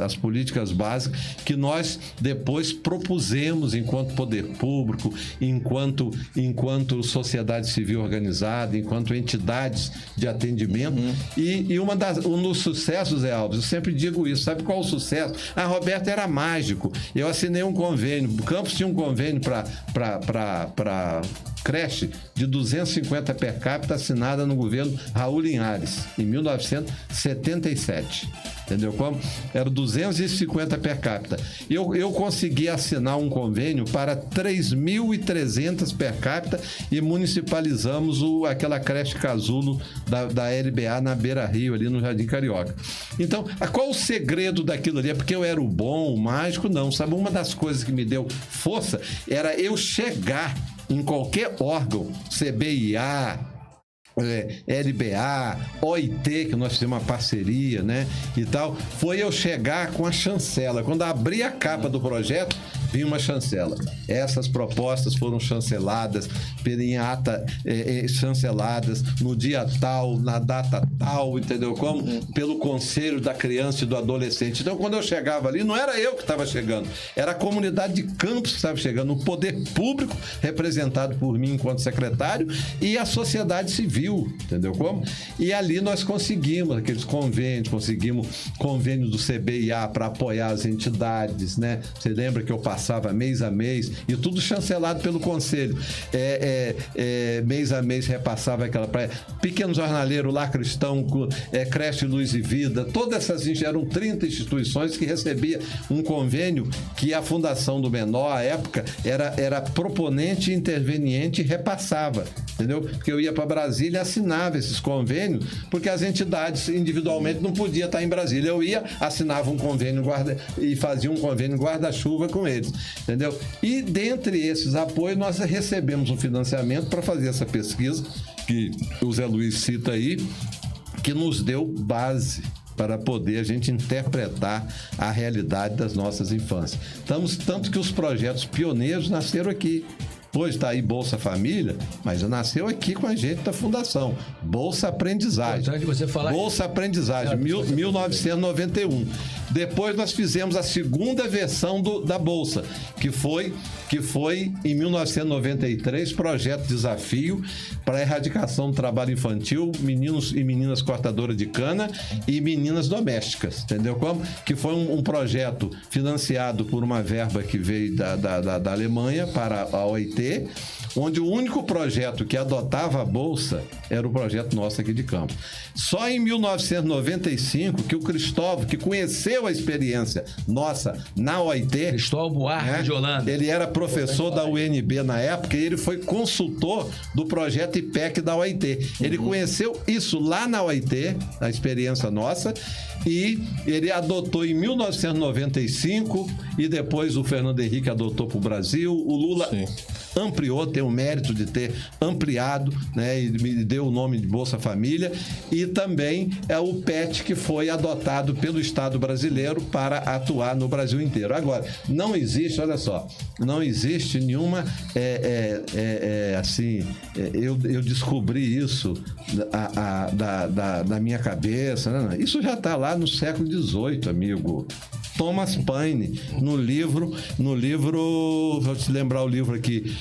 que nós depois propusemos enquanto poder público, enquanto sociedade civil organizada, enquanto entidades de atendimento. E um dos sucessos, Zé Alves, eu sempre digo isso, sabe qual o sucesso? Roberto, era mágico. Eu assinei um convênio, o Campos tinha um convênio para creche de 250 per capita assinada no governo Raul Linhares, em 1977. Entendeu como? Era 250 per capita. Eu consegui assinar um convênio para 3.300 per capita e municipalizamos aquela creche casulo da LBA na Beira Rio, ali no Jardim Carioca. Então, qual o segredo daquilo ali? É porque eu era o bom, o mágico? Não. Sabe, uma das coisas que me deu força era eu chegar em qualquer órgão, CBIA, LBA, OIT, que nós fizemos uma parceria, né, e tal, foi eu chegar com a chancela. Quando abri a capa do projeto, vinha uma chancela. Essas propostas foram chanceladas, em ata, chanceladas no dia tal, na data tal, entendeu como? Pelo Conselho da Criança e do Adolescente. Então, quando eu chegava ali, não era eu que estava chegando, era a comunidade de Campos que estava chegando, o poder público, representado por mim enquanto secretário, e a sociedade civil, entendeu como? E ali nós conseguimos aqueles convênios, conseguimos convênio do CBIA para apoiar as entidades, né? Você lembra que eu passava mês a mês, e tudo chancelado pelo Conselho. Mês a mês repassava aquela praia. Pequeno Jornaleiro, Lá Cristão, Creche Luz e Vida, todas essas eram 30 instituições que recebia um convênio que a Fundação do Menor, à época, era proponente, interveniente e repassava, entendeu? Porque eu ia para Brasília e assinava esses convênios, porque as entidades individualmente não podiam estar em Brasília. Eu ia, assinava um convênio e fazia um convênio guarda-chuva com eles, entendeu? E dentre esses apoios nós recebemos um financiamento para fazer essa pesquisa que o Zé Luiz cita aí, que nos deu base para poder a gente interpretar a realidade das nossas infâncias. Tanto que os projetos pioneiros nasceram aqui. Hoje está aí Bolsa Família, mas já nasceu aqui com a gente da Fundação. Bolsa Aprendizagem. Bolsa Aprendizagem, 1991. Depois nós fizemos a segunda versão da Bolsa, que foi em 1993, Projeto Desafio para a Erradicação do Trabalho Infantil, meninos e meninas cortadoras de cana e meninas domésticas, entendeu como? Que foi um projeto financiado por uma verba que veio da Alemanha para a OIT, onde o único projeto que adotava a Bolsa era o projeto nosso aqui de Campos. Só em 1995 que o Cristóvão, que conheceu a experiência nossa na OIT... Cristóvão Buarque de Holanda. Ele era professor da UNB na época e ele foi consultor do projeto IPEC da OIT. Ele conheceu isso lá na OIT, a experiência nossa, e ele adotou em 1995 e depois o Fernando Henrique adotou para o Brasil, o Lula... Sim. ampliou, tem o mérito de ter ampliado, né, e me deu o nome de Bolsa Família, e também é o PET que foi adotado pelo Estado brasileiro para atuar no Brasil inteiro. Agora, não existe, olha só, não existe nenhuma, eu descobri isso da minha cabeça, né? Isso já está lá no século XVIII, amigo. Thomas Paine, no livro, vou te lembrar o livro aqui,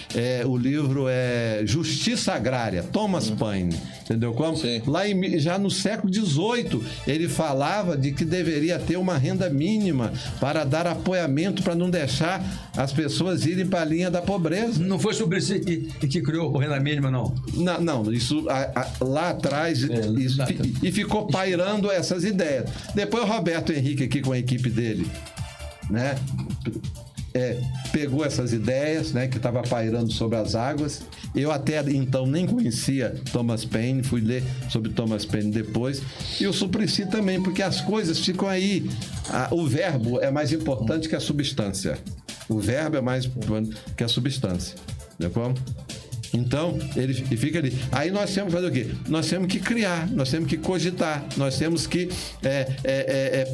o livro é Justiça Agrária, Thomas Paine, entendeu como? Sim. Lá já no século XVIII, ele falava de que deveria ter uma renda mínima para dar apoiamento, para não deixar as pessoas irem para a linha da pobreza. Não foi sobre isso que criou o renda mínima, não? Não, isso lá atrás, e ficou pairando essas ideias. Depois o Roberto Henrique aqui com a equipe dele, né, pegou essas ideias, né, que estava pairando sobre as águas. Eu até então nem conhecia Thomas Paine, fui ler sobre Thomas Paine depois, e o Suplicy também, porque as coisas ficam aí. O verbo é mais importante que a substância. O verbo é mais importante que a substância. Entendeu? Então, ele fica ali. Aí nós temos que fazer o quê? Nós temos que criar, nós temos que cogitar, nós temos que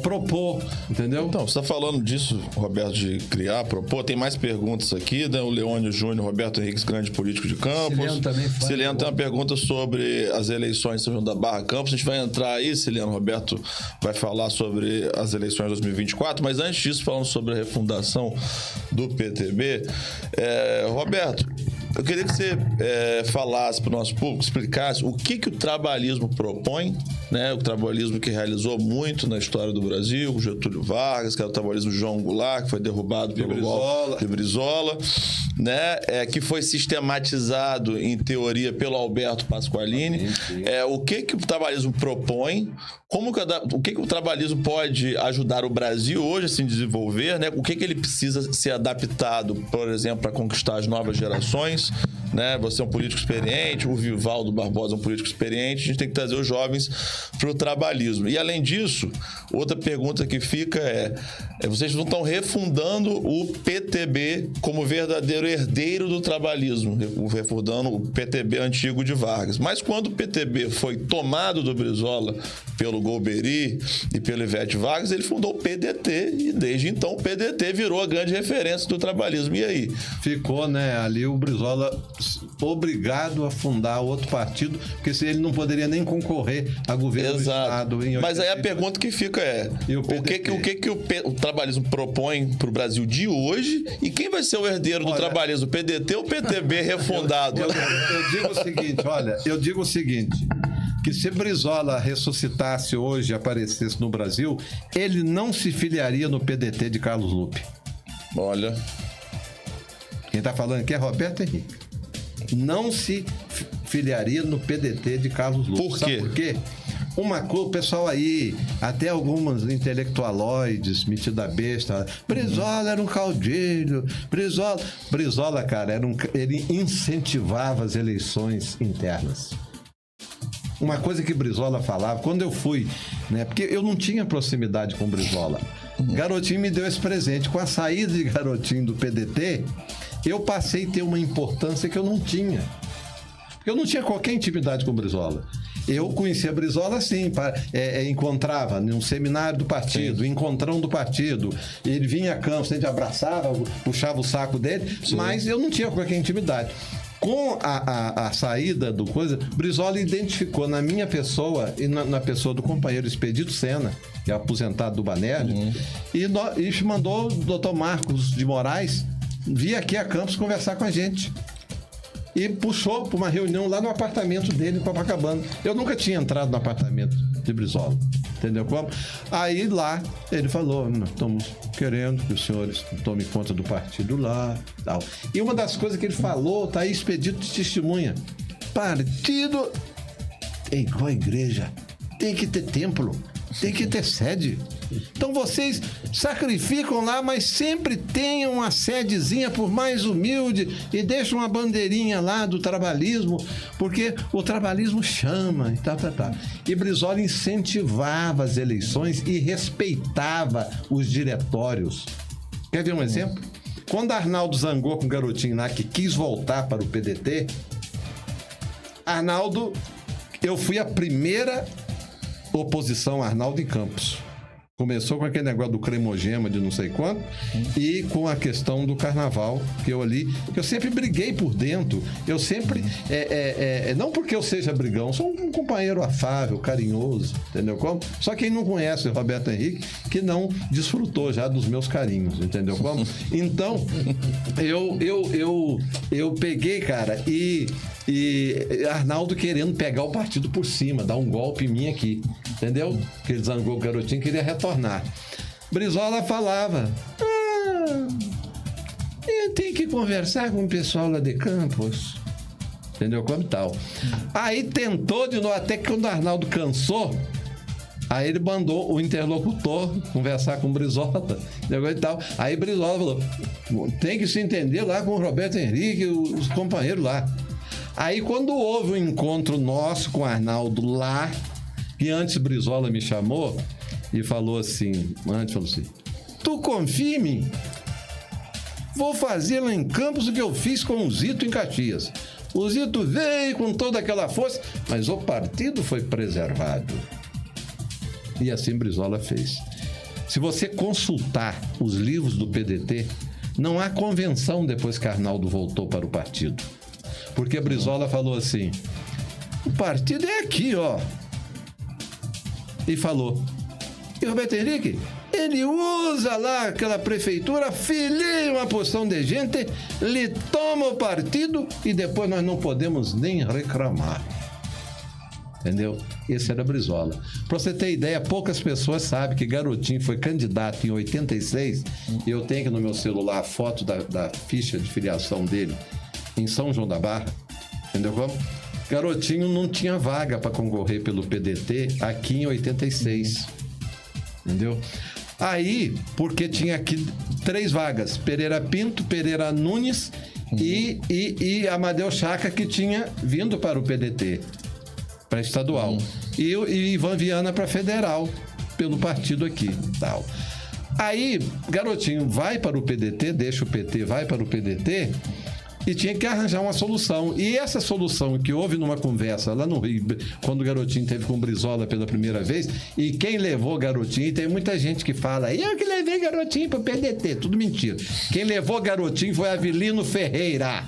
propor, entendeu? Então, você está falando disso, Roberto, de criar, propor. Tem mais perguntas aqui, né? O Leônio Júnior, Roberto Henriques, grande político de Campos. Ciliano também. Ciliano tem uma pergunta sobre as eleições de São João da Barra, Campos. A gente vai entrar aí, Ciliano. Roberto vai falar sobre as eleições de 2024, mas antes disso, falando sobre a refundação do PTB, Roberto, eu queria que você falasse para o nosso público, explicasse o que o trabalhismo propõe, né? O trabalhismo que realizou muito na história do Brasil, o Getúlio Vargas, que era o trabalhismo de João Goulart, que foi derrubado pelo golpe de Brizola, né? Que foi sistematizado, em teoria, pelo Alberto Pasqualini. O que o trabalhismo propõe, o que o trabalhismo pode ajudar o Brasil hoje a se desenvolver, né? O que ele precisa ser adaptado, por exemplo, para conquistar as novas gerações, né? Você é um político experiente, o Vivaldo Barbosa é um político experiente, a gente tem que trazer os jovens para o trabalhismo. E, além disso, outra pergunta que fica vocês não estão refundando o PTB como verdadeiro herdeiro do trabalhismo, refundando o PTB antigo de Vargas. Mas quando o PTB foi tomado do Brizola pelo Golbery e pelo Ivete Vargas, ele fundou o PDT, e desde então o PDT virou a grande referência do trabalhismo. E aí? Ficou, né, ali o Brizola obrigado a fundar outro partido, porque se ele não poderia nem concorrer a governo do Estado. Mas aí a pergunta que fica o que o trabalhismo propõe para o Brasil de hoje, e quem vai ser o herdeiro do trabalhismo, o PDT ou o PTB refundado? Eu digo o seguinte, que se Brizola ressuscitasse hoje e aparecesse no Brasil, ele não se filiaria no PDT de Carlos Lupe. Olha. Quem está falando aqui é Roberto Henrique. Não se filiaria no PDT de Carlos Lupe. Por quê? Sabe por quê? O pessoal aí, até algumas intelectualoides, metida besta, Brizola era um caudilho, Brizola, cara, ele incentivava as eleições internas. Uma coisa que Brizola falava, quando eu fui, né, porque eu não tinha proximidade com Brizola, Garotinho me deu esse presente. Com a saída de Garotinho do PDT, eu passei a ter uma importância que eu não tinha. Porque eu não tinha qualquer intimidade com Brizola. Eu conhecia Brizola assim, encontrava num seminário do partido, encontrão do partido, ele vinha a Campos, a gente abraçava, puxava o saco dele, mas eu não tinha qualquer intimidade. Com a saída do coisa, Brizola identificou na minha pessoa e na pessoa do companheiro Expedito Sena, que é aposentado do Banerj, e mandou o doutor Marcos de Moraes vir aqui a Campos conversar com a gente. E puxou para uma reunião lá no apartamento dele em Copacabana. Eu nunca tinha entrado no apartamento de Brizola. Entendeu como? Aí lá ele falou: nós estamos querendo que os senhores tomem conta do partido lá, tal. E uma das coisas que ele falou, tá aí Expedito de testemunha: partido é igual a igreja, tem que ter templo, tem que ter sede. Então vocês sacrificam lá, mas sempre tenham uma sedezinha, por mais humilde, e deixam uma bandeirinha lá do trabalhismo, porque o trabalhismo chama e tal. E Brizola incentivava as eleições e respeitava os diretórios. Quer ver um exemplo? Quando Arnaldo zangou com o garotinho lá que quis voltar para o PDT, Arnaldo, eu fui a primeira oposição a Arnaldo em Campos. Começou com aquele negócio do cremogema de não sei quanto e com a questão do carnaval, que eu sempre briguei por dentro. Eu sempre, não porque eu seja brigão, sou um companheiro afável, carinhoso, entendeu como? Só quem não conhece o Roberto Henrique, que não desfrutou já dos meus carinhos, entendeu como? Então, eu peguei, cara, e Arnaldo querendo pegar o partido por cima, dar um golpe em mim aqui, entendeu? Que ele zangou o garotinho, queria retornar. Brizola falava, eu tenho que conversar com o pessoal lá de Campos, entendeu? Como tal. Aí tentou de novo, até que quando o Arnaldo cansou, aí ele mandou o interlocutor conversar com o Brizola, entendeu? E tal. Aí Brizola falou, tem que se entender lá com o Roberto Henrique, os companheiros lá. Aí quando houve um encontro nosso com o Arnaldo lá, que antes Brizola me chamou e falou assim, tu confia em mim? Vou fazer lá em Campos o que eu fiz com o Zito em Caxias. O Zito veio com toda aquela força, mas o partido foi preservado. E assim Brizola fez. Se você consultar os livros do PDT, não há convenção depois que Arnaldo voltou para o partido. Porque Brizola falou assim, o partido é aqui, ó. E falou, e Roberto Henrique, ele usa lá aquela prefeitura, filia uma porção de gente, lhe toma o partido e depois nós não podemos nem reclamar. Entendeu? Esse era Brizola. Pra você ter ideia, poucas pessoas sabem que Garotinho foi candidato em 86, e eu tenho aqui no meu celular a foto da ficha de filiação dele em São João da Barra, entendeu como? Garotinho não tinha vaga para concorrer pelo PDT aqui em 86, entendeu? Aí, porque tinha aqui 3 vagas, Pereira Pinto, Pereira Nunes e Amadeu Chaca, que tinha vindo para o PDT, para estadual, e Ivan Viana para federal, pelo partido aqui, tal. Aí, Garotinho vai para o PDT, deixa o PT, vai para o PDT, e tinha que arranjar uma solução. E essa solução que houve numa conversa lá no Rio, quando o Garotinho teve com o Brizola pela primeira vez, e quem levou Garotinho, e tem muita gente que fala, eu que levei Garotinho para o PDT, tudo mentira. Quem levou Garotinho foi Avelino Ferreira,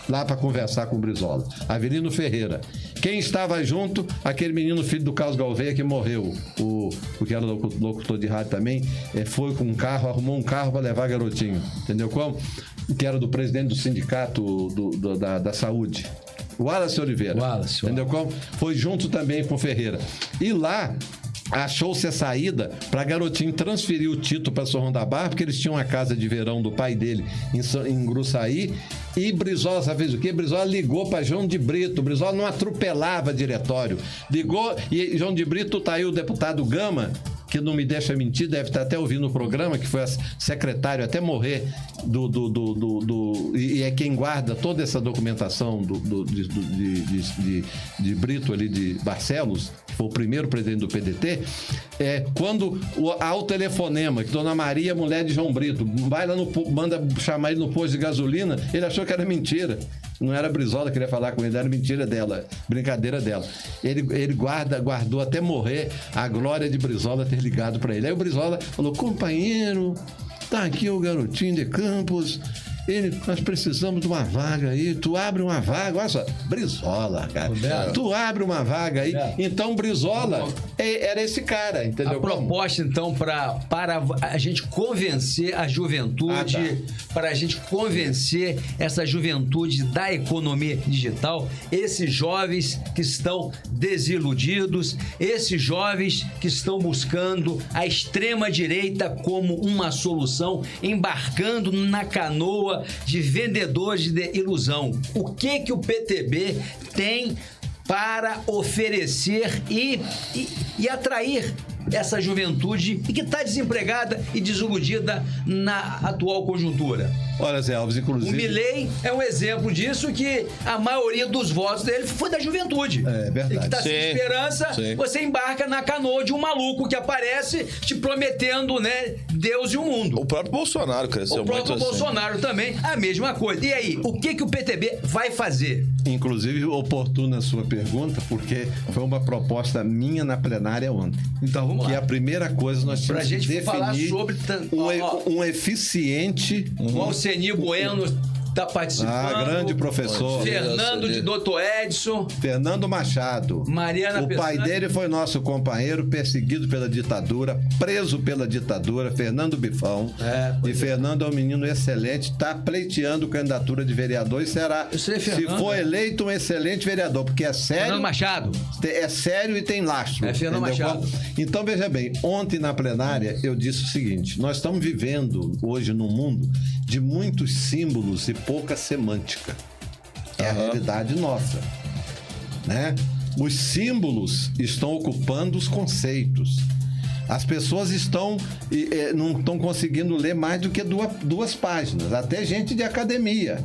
lá para conversar com o Brizola. Avelino Ferreira. Quem estava junto, aquele menino filho do Carlos Gouveia que morreu, o que era locutor de rádio também, foi com um carro, arrumou um carro para levar Garotinho, entendeu como? Que era do presidente do sindicato da saúde, o Wallace Oliveira, entendeu como? Foi junto também com o Ferreira. E lá achou-se a saída para Garotinho transferir o título para São João da Barra, porque eles tinham uma casa de verão do pai dele em Gruçaí, e Brizola, sabe fez o quê? Brizola ligou para João de Brito. Brizola não atropelava diretório. Ligou, e João de Brito tá aí o deputado Gama, que não me deixa mentir, deve estar até ouvindo o programa, que foi secretário até morrer e é quem guarda toda essa documentação de Brito ali, de Barcelos, que foi o primeiro presidente do PDT, quando há o telefonema, que Dona Maria, mulher de João Brito, vai lá manda chamar ele no posto de gasolina, ele achou que era mentira. Não era Brizola que queria falar com ele, era mentira dela, brincadeira dela. Ele guardou até morrer a glória de Brizola ter ligado para ele. Aí o Brizola falou, companheiro, tá aqui o Garotinho de Campos, nós precisamos de uma vaga aí, tu abre uma vaga, olha só, Brizola, cara, tu abre uma vaga aí. Então Brizola era esse cara, entendeu? A proposta então para a gente convencer a juventude, para a gente convencer essa juventude da economia digital, esses jovens que estão desiludidos, esses jovens que estão buscando a extrema-direita como uma solução, embarcando na canoa de vendedores de ilusão. O que o PTB tem para oferecer e atrair essa juventude e que está desempregada e desiludida na atual conjuntura? Olha, Zé Alves, O inclusive... Milei é um exemplo disso, que a maioria dos votos dele foi da juventude. É verdade. E que tá sem Sim, esperança, sim. você embarca na canoa de um maluco que aparece te prometendo, né, Deus e o mundo. O próprio Bolsonaro cresceu O muito próprio assim. Bolsonaro também, a mesma coisa. E aí, o que o PTB vai fazer? Inclusive, oportuna a sua pergunta, porque foi uma proposta minha na plenária ontem. Então, vamos Que lá. a primeira coisa nós Pra tínhamos que gente falar definir sobre... um eficiente... O Alceni Bueno tá participando. Ah, grande professor. Fernando de Doutor Edson. Fernando Machado. Mariana O pai Pessani. dele foi nosso companheiro, perseguido pela ditadura, preso pela ditadura, Fernando Bifão. E Fernando é um menino excelente, está pleiteando candidatura de vereador e será, Eu sei, se Fernando, for é. eleito, um excelente vereador, porque é sério. Fernando Machado. É sério e tem lastro. É Fernando entendeu? Machado. Então, veja bem, ontem na plenária eu disse o seguinte: nós estamos vivendo hoje num mundo de muitos símbolos e pouca semântica. É a realidade nossa. Né? Os símbolos estão ocupando os conceitos. As pessoas não estão conseguindo ler mais do que duas páginas, até gente de academia.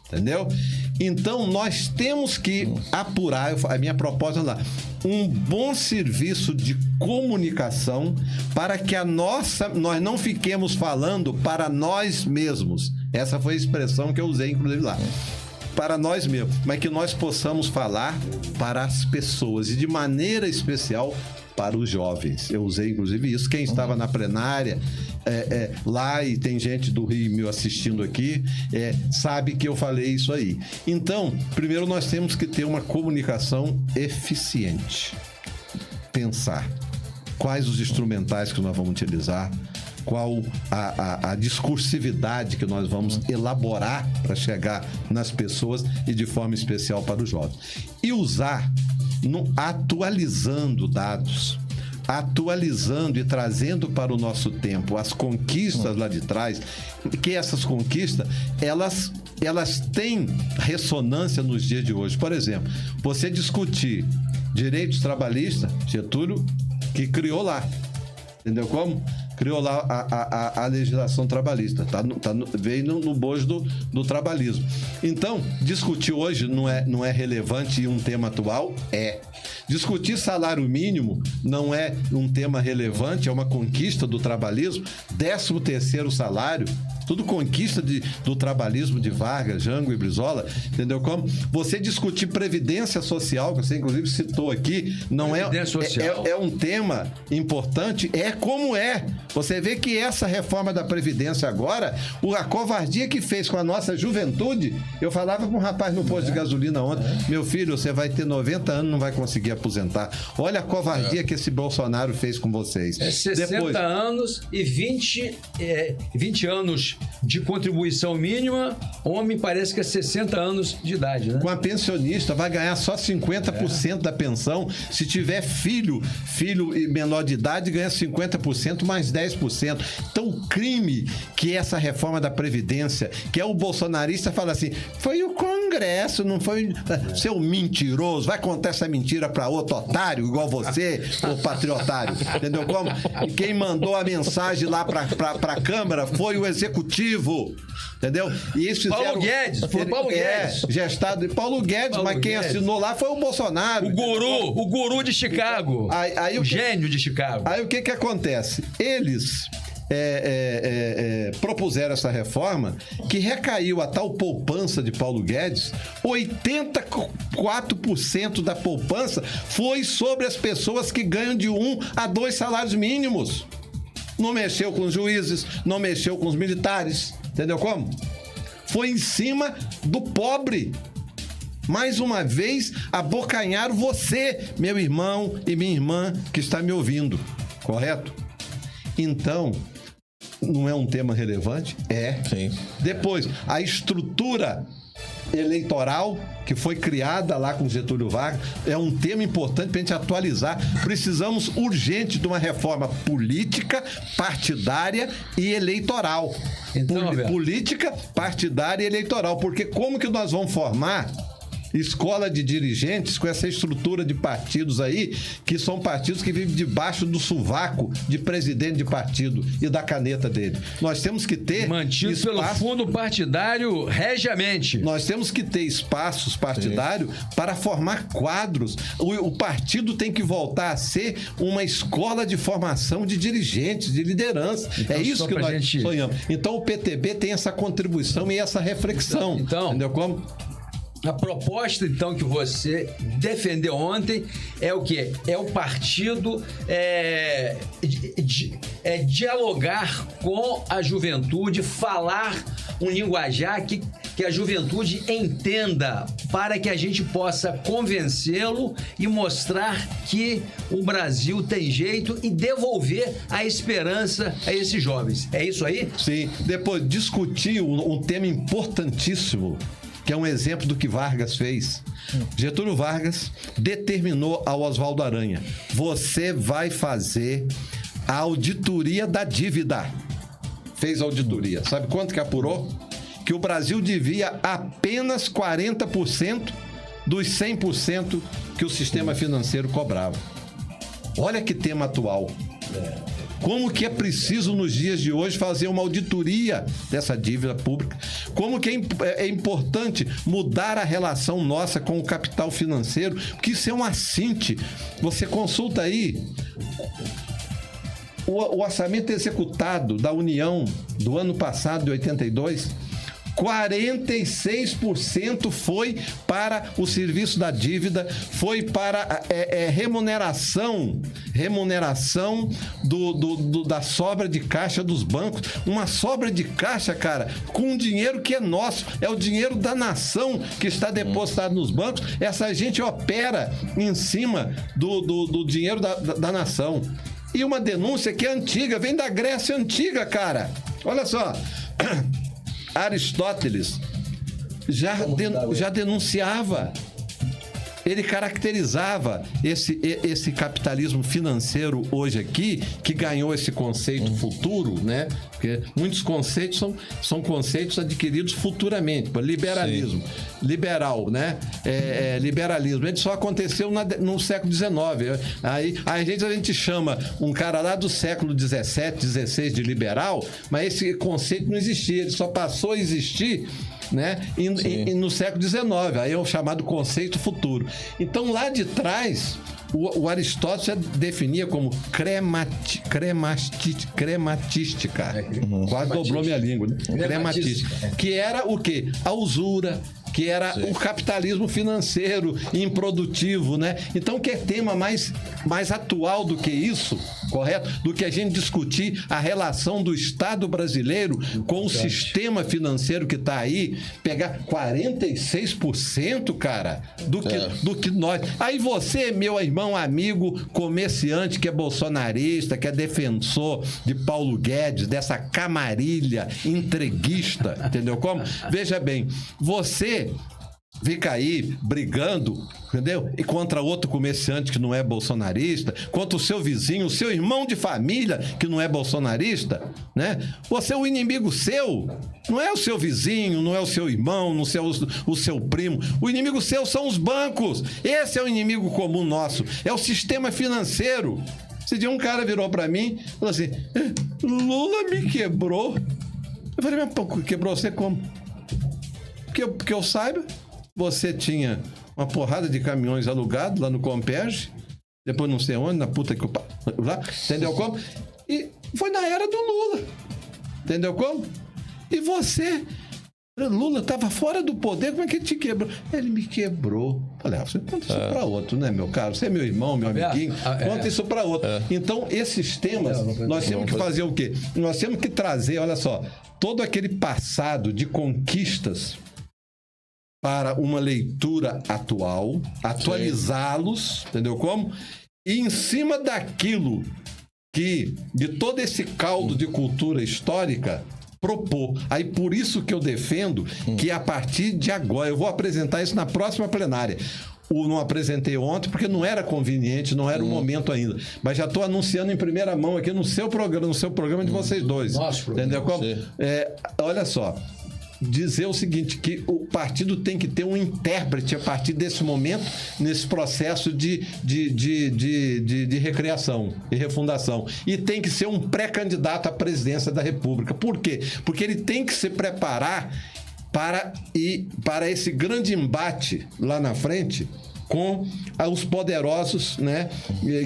Entendeu? Então, nós temos que apurar, a minha proposta é lá, um bom serviço de comunicação para que nós não fiquemos falando para nós mesmos. Essa foi a expressão que eu usei, inclusive, lá. Para nós mesmos, mas que nós possamos falar para as pessoas e de maneira especial para os jovens. Eu usei, inclusive, isso. Quem estava na plenária lá, e tem gente do Rio me assistindo aqui, sabe que eu falei isso aí. Então, primeiro nós temos que ter uma comunicação eficiente. Pensar quais os instrumentais que nós vamos utilizar, qual a discursividade que nós vamos elaborar para chegar nas pessoas e de forma especial para os jovens. E usar atualizando dados, atualizando e trazendo para o nosso tempo as conquistas lá de trás, que essas conquistas, elas têm ressonância nos dias de hoje. Por exemplo, você discutir direitos trabalhistas, Getúlio, que criou lá. Entendeu como? Criou lá a legislação trabalhista. Veio no bojo do trabalhismo. Então, discutir hoje não é relevante e um tema atual? É. Discutir salário mínimo não é um tema relevante, é uma conquista do trabalhismo. 13º salário, tudo conquista do trabalhismo de Vargas, Jango e Brizola. Entendeu como? Você discutir previdência social, que você inclusive citou aqui, não é um tema importante, é como é. Você vê que essa reforma da Previdência agora, a covardia que fez com a nossa juventude, eu falava com um rapaz no posto de gasolina ontem, meu filho, você vai ter 90 anos, não vai conseguir aposentar. Olha a covardia que esse Bolsonaro fez com vocês. 60 anos e 20 anos de contribuição mínima, homem parece que é 60 anos de idade, né? Com a pensionista, vai ganhar só 50% da pensão. Se tiver filho menor de idade, ganha 50% mais 10%. Então, o crime que essa reforma da Previdência, que é o bolsonarista, fala assim, foi o Congresso, não foi... Seu mentiroso, vai contar essa mentira para outro otário, igual você, ô patriotário. Entendeu como? Quem mandou a mensagem lá para a Câmara foi o Executivo. Entendeu? E eles fizeram... Paulo Guedes, foi Paulo Guedes. Gestado de Paulo Guedes, mas quem assinou lá foi o Bolsonaro. O guru de Chicago. Aí o gênio de Chicago. Aí o que acontece? Eles propuseram essa reforma que recaiu a tal poupança de Paulo Guedes. 84% da poupança foi sobre as pessoas que ganham de 1 a 2 salários mínimos. Não mexeu com os juízes, não mexeu com os militares. Entendeu como? Foi em cima do pobre. Mais uma vez, abocanharam você, meu irmão e minha irmã que está me ouvindo. Correto? Então, não é um tema relevante? É. Sim. Depois, a estrutura eleitoral que foi criada lá com Getúlio Vargas é um tema importante para a gente atualizar. Precisamos urgente de uma reforma política, partidária e eleitoral. Então, política, partidária e eleitoral. Porque como que nós vamos formar escola de dirigentes com essa estrutura de partidos aí, que são partidos que vivem debaixo do sovaco de presidente de partido e da caneta dele. Nós temos que ter mantido pelo fundo partidário regiamente. Nós temos que ter espaços partidários para formar quadros. O partido tem que voltar a ser uma escola de formação de dirigentes, de liderança. Então, é isso que nós sonhamos. Então o PTB tem essa contribuição e essa reflexão. Então, entendeu como? A proposta, então, que você defendeu ontem é o quê? É o partido dialogar com a juventude, falar um linguajar que a juventude entenda, para que a gente possa convencê-lo e mostrar que o Brasil tem jeito e devolver a esperança a esses jovens. É isso aí? Sim. Depois, discutir um tema importantíssimo, que é um exemplo do que Vargas fez. Getúlio Vargas determinou ao Oswaldo Aranha: você vai fazer a auditoria da dívida. Fez a auditoria. Sabe quanto que apurou? Que o Brasil devia apenas 40% dos 100% que o sistema financeiro cobrava. Olha que tema atual. Como que é preciso nos dias de hoje fazer uma auditoria dessa dívida pública? Como que é importante mudar a relação nossa com o capital financeiro? Porque isso é um assinte. Você consulta aí o orçamento executado da União do ano passado, de 82, 46% foi para o serviço da dívida, foi para remuneração da sobra de caixa dos bancos. Uma sobra de caixa, cara, com um dinheiro que é nosso, é o dinheiro da nação que está depositado nos bancos. Essa gente opera em cima do dinheiro da nação. E uma denúncia que é antiga, vem da Grécia Antiga, cara. Olha só. Aristóteles já denunciava, ele caracterizava esse capitalismo financeiro hoje aqui, que ganhou esse conceito futuro, né? Porque muitos conceitos são conceitos adquiridos futuramente. Liberalismo, liberal, né? Liberalismo. Ele só aconteceu no século XIX. Aí a gente chama um cara lá do século XVII, XVI de liberal, mas esse conceito não existia. Ele só passou a existir, né? No século XIX. Aí é o chamado conceito futuro. Então, lá de trás, o Aristóteles já definia como crematística. Quase dobrou minha língua, né? Crematística. Que era o quê? A usura, que era o capitalismo financeiro improdutivo, né? Então, que é tema mais atual do que isso, correto? Do que a gente discutir a relação do Estado brasileiro com o sistema financeiro que está aí, pegar 46%, cara, do que nós... Aí você, meu irmão, amigo, comerciante que é bolsonarista, que é defensor de Paulo Guedes, dessa camarilha entreguista, entendeu como? Veja bem, você fica aí brigando, entendeu? E contra outro comerciante que não é bolsonarista, contra o seu vizinho, o seu irmão de família que não é bolsonarista, né? Você é o inimigo seu, não é o seu vizinho, não é o seu irmão, não é o seu primo. O inimigo seu são os bancos. Esse é o inimigo comum nosso, é o sistema financeiro. Esse dia um cara virou pra mim e falou assim: Lula me quebrou. Eu falei: mas pô, quebrou você como? Porque eu saiba, você tinha uma porrada de caminhões alugados lá no Comperge, depois não sei onde, na puta que eu... lá, entendeu como? E foi na era do Lula, entendeu como? E você, Lula estava fora do poder, como é que ele te quebrou? Ele me quebrou. Falei: você conta isso para outro, né, meu caro? Você é meu irmão, meu amiguinho, conta isso para outro. Então, esses temas, nós temos que fazer o quê? Nós temos que trazer, olha só, todo aquele passado de conquistas para uma leitura atual, atualizá-los, entendeu como? E em cima daquilo que, de todo esse caldo de cultura histórica, propor. Aí por isso que eu defendo que a partir de agora, eu vou apresentar isso na próxima plenária. Não apresentei ontem porque não era conveniente, não era o momento ainda. Mas já estou anunciando em primeira mão aqui no seu programa de vocês dois. Nosso entendeu como? Olha só. dizer o seguinte, que o partido tem que ter um intérprete a partir desse momento, nesse processo de recriação e refundação. E tem que ser um pré-candidato à presidência da República. Por quê? Porque ele tem que se preparar para esse grande embate lá na frente com os poderosos, né,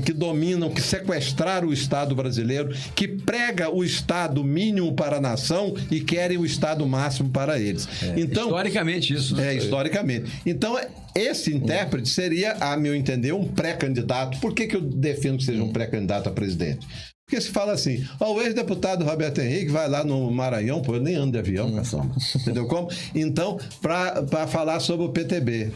que dominam, que sequestraram o Estado brasileiro, que prega o Estado mínimo para a nação e querem o Estado máximo para eles. Então, historicamente isso. Né? Historicamente. Então, esse intérprete seria, a meu entender, um pré-candidato. Por que eu defendo que seja um pré-candidato a presidente? Porque se fala assim, o ex-deputado Roberto Henrique vai lá no Maranhão, pô, eu nem ando de avião, caçamba. Entendeu como? Então, para falar sobre o PTB.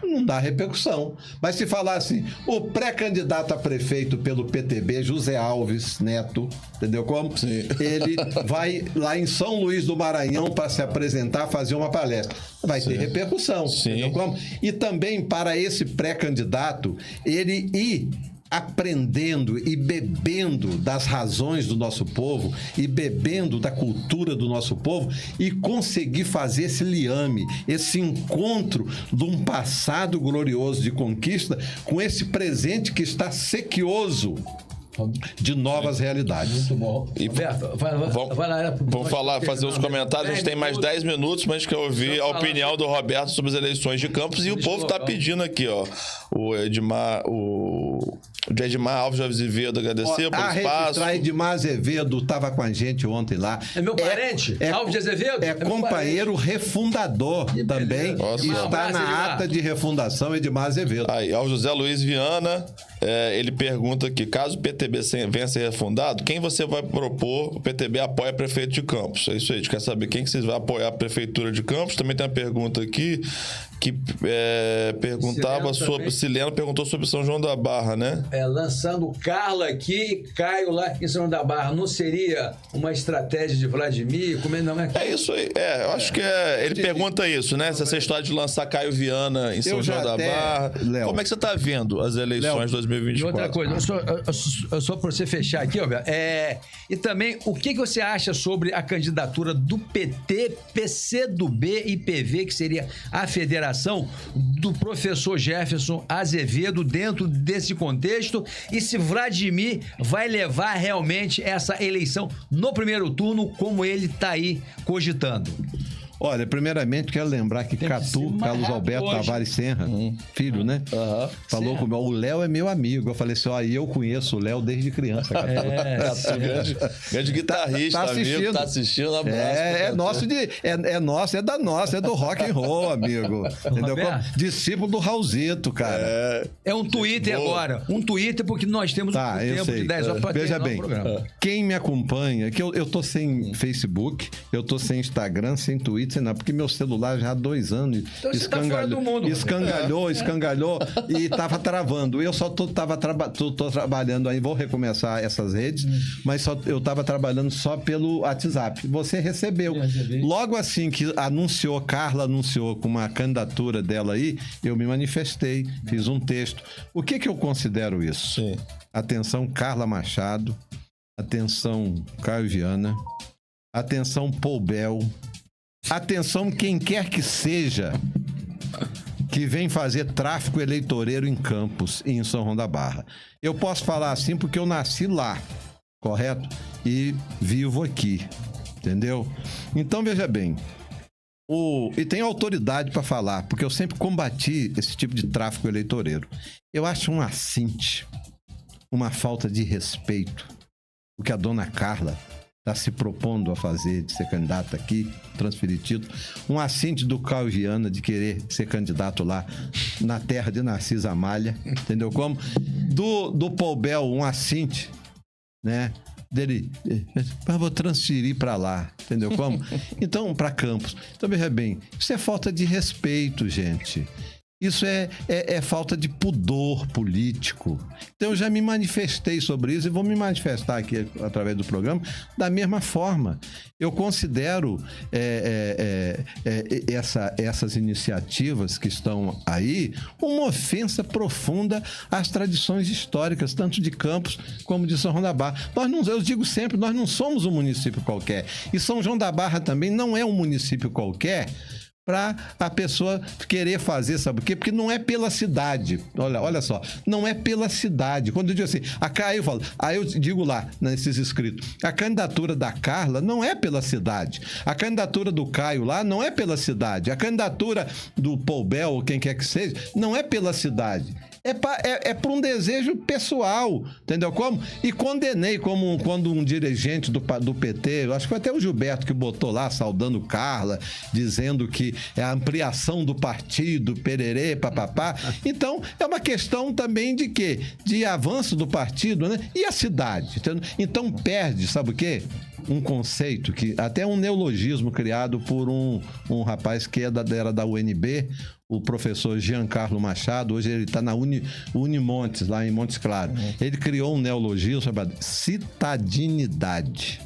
Não dá repercussão. Mas se falar assim, o pré-candidato a prefeito pelo PTB, José Alves Neto, entendeu como? Sim. Ele vai lá em São Luís do Maranhão para se apresentar, fazer uma palestra. Vai ter repercussão, entendeu como? E também para esse pré-candidato, ele ir aprendendo e bebendo das razões do nosso povo e bebendo da cultura do nosso povo e conseguir fazer esse liame, esse encontro de um passado glorioso de conquista com esse presente que está sequioso de novas realidades. Muito bom. E Roberto, vamos fazer os comentários. A gente tem mais 10 minutos, mas a gente quer ouvir a opinião do Roberto sobre as eleições de Campos. E o povo está pedindo aqui, ó. O Edmar Alves de Azevedo agradecer pelo espaço. Edmar Azevedo estava com a gente ontem lá. É meu parente? Alves de Azevedo? É companheiro refundador também. Nossa. Está na ata de refundação Edmar Azevedo. Aí, ao José Luiz Viana, ele pergunta aqui, caso o PTB venha a ser refundado, quem você vai propor? O PTB apoia prefeito de Campos. É isso aí, a gente quer saber quem que vocês vão apoiar a prefeitura de Campos. Também tem uma pergunta aqui que perguntava sobre... Sileno perguntou sobre São João da Barra, né? Lançando Carla aqui, Caio lá em São João da Barra. Não seria uma estratégia de Vladimir? Como não é? É isso aí. Eu acho que ele pergunta isso, né? Se essa história de lançar Caio Viana em São João da Barra. Léo, como é que você está vendo as eleições de 2024? E outra coisa, só para você fechar aqui, Roberto, e também, o que você acha sobre a candidatura do PT, PCdoB e PV, que seria a federação do professor Jefferson Azevedo dentro desse contexto, e se Vladimir vai levar realmente essa eleição no primeiro turno, como ele está aí cogitando? Olha, primeiramente quero lembrar que Catu, Carlos Alberto Tavares Senra, filho, né? Falou comigo, o Léo é meu amigo. Eu falei assim, eu conheço o Léo desde criança. Catu. Grande guitarrista, tá assistindo. Amigo, tá assistindo, abraço. É da nossa, é do rock and roll, amigo. Entendeu? Discípulo do Raulzito, cara. É um Twitter agora. Um Twitter, porque nós temos um tempo de 10 horas para Veja bem, quem me acompanha, que eu tô sem Facebook, eu tô sem Instagram, sem Twitter, não, porque meu celular já há 2 anos então escangalhou e tava travando. Eu só tô trabalhando aí, vou recomeçar essas redes, mas eu tava trabalhando só pelo WhatsApp. Você recebeu. Logo assim que Carla anunciou com uma candidatura dela aí, eu me manifestei, fiz um texto. O que eu considero isso? Sim. Atenção, Carla Machado. Atenção, Caio Viana. Atenção, Paul Bel. Atenção, quem quer que seja que vem fazer tráfico eleitoreiro em Campos e em São João da Barra. Eu posso falar assim porque eu nasci lá, correto? E vivo aqui, entendeu? Então, veja bem, e tenho autoridade para falar, porque eu sempre combati esse tipo de tráfico eleitoreiro. Eu acho um assinte, uma falta de respeito, o que a dona Carla está se propondo a fazer, de ser candidata aqui, transferir título. Um assinte do Caio Viana de querer ser candidato lá na terra de Narciso Amália, entendeu como? Do Paul Bel, um assinte, né? Dele, vou transferir para lá, entendeu como? Então, para Campos. Então, veja bem, isso é falta de respeito, gente. Isso é falta de pudor político. Então, eu já me manifestei sobre isso e vou me manifestar aqui através do programa da mesma forma. Eu considero essas iniciativas que estão aí uma ofensa profunda às tradições históricas, tanto de Campos como de São João da Barra. Eu digo sempre, nós não somos um município qualquer. E São João da Barra também não é um município qualquer para a pessoa querer fazer, sabe o quê? Porque não é pela cidade. Olha só, não é pela cidade. Quando eu digo assim, aí eu digo lá, nesses escritos, a candidatura da Carla não é pela cidade. A candidatura do Caio lá não é pela cidade. A candidatura do Poubel, ou quem quer que seja, não é pela cidade. É por um desejo pessoal, entendeu como? E condenei quando um dirigente do PT, eu acho que foi até o Gilberto que botou lá, saudando Carla, dizendo que é a ampliação do partido, pererê, papapá. Então, é uma questão também de quê? De avanço do partido, né? E a cidade, entendeu? Então, perde, sabe o quê? Um conceito que até um neologismo criado por um rapaz que era da UNB, o professor Giancarlo Machado. Hoje ele está na Unimontes, lá em Montes Claros. Ele criou um neologismo chamado citadinidade,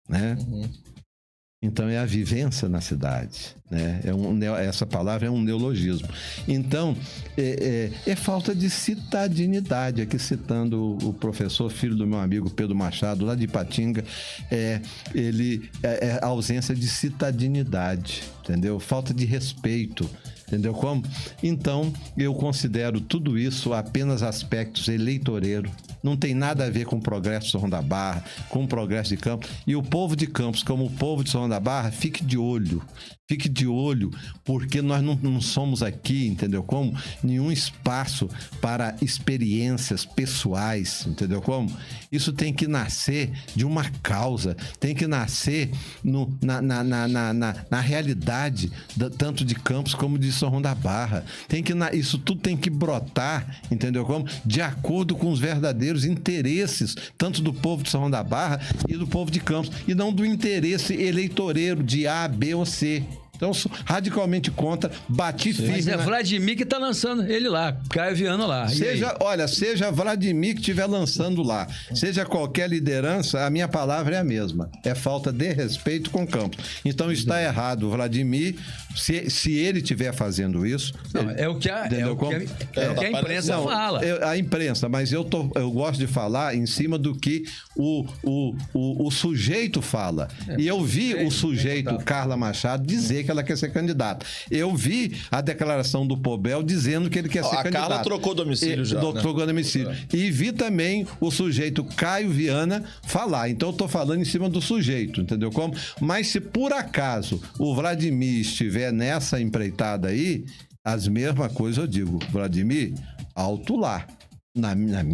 né? Então, é a vivência na cidade, né? Essa palavra é um neologismo. Então, é falta de citadinidade. Aqui citando o professor, filho do meu amigo Pedro Machado, lá de Ipatinga, a ausência de citadinidade, entendeu? Falta de respeito. Entendeu como? Então, eu considero tudo isso apenas aspectos eleitoreiros. Não tem nada a ver com o progresso de São João da Barra, com o progresso de Campos. E o povo de Campos, como o povo de São João da Barra, fique de olho, porque nós não somos aqui, entendeu como? Nenhum espaço para experiências pessoais, entendeu como? Isso tem que nascer de uma causa, tem que nascer na realidade, tanto de Campos como de São João da Barra. Isso tudo tem que brotar, entendeu como? De acordo com os verdadeiros interesses, tanto do povo de São João da Barra e do povo de Campos, e não do interesse eleitoreiro de A, B ou C. Então, sou radicalmente contra, bati firme. Mas é Vladimir que está lançando ele lá, Caio Viana lá. Seja Vladimir que estiver lançando lá, seja qualquer liderança, a minha palavra é a mesma. É falta de respeito com o Campos. Então, está errado o Vladimir, se ele estiver fazendo isso... Não, é o que a imprensa fala. A imprensa, mas eu gosto de falar em cima do que o sujeito fala. E eu vi o sujeito, Carla Machado, dizer que ela quer ser candidata. Eu vi a declaração do Poubel dizendo que ele quer ser candidato. A Carla trocou domicílio já. Trocou domicílio. E vi também o sujeito Caio Viana falar. Então eu estou falando em cima do sujeito, entendeu como? Mas se por acaso o Vladimir estiver nessa empreitada aí, as mesmas coisas eu digo. Vladimir, alto lá. Na minha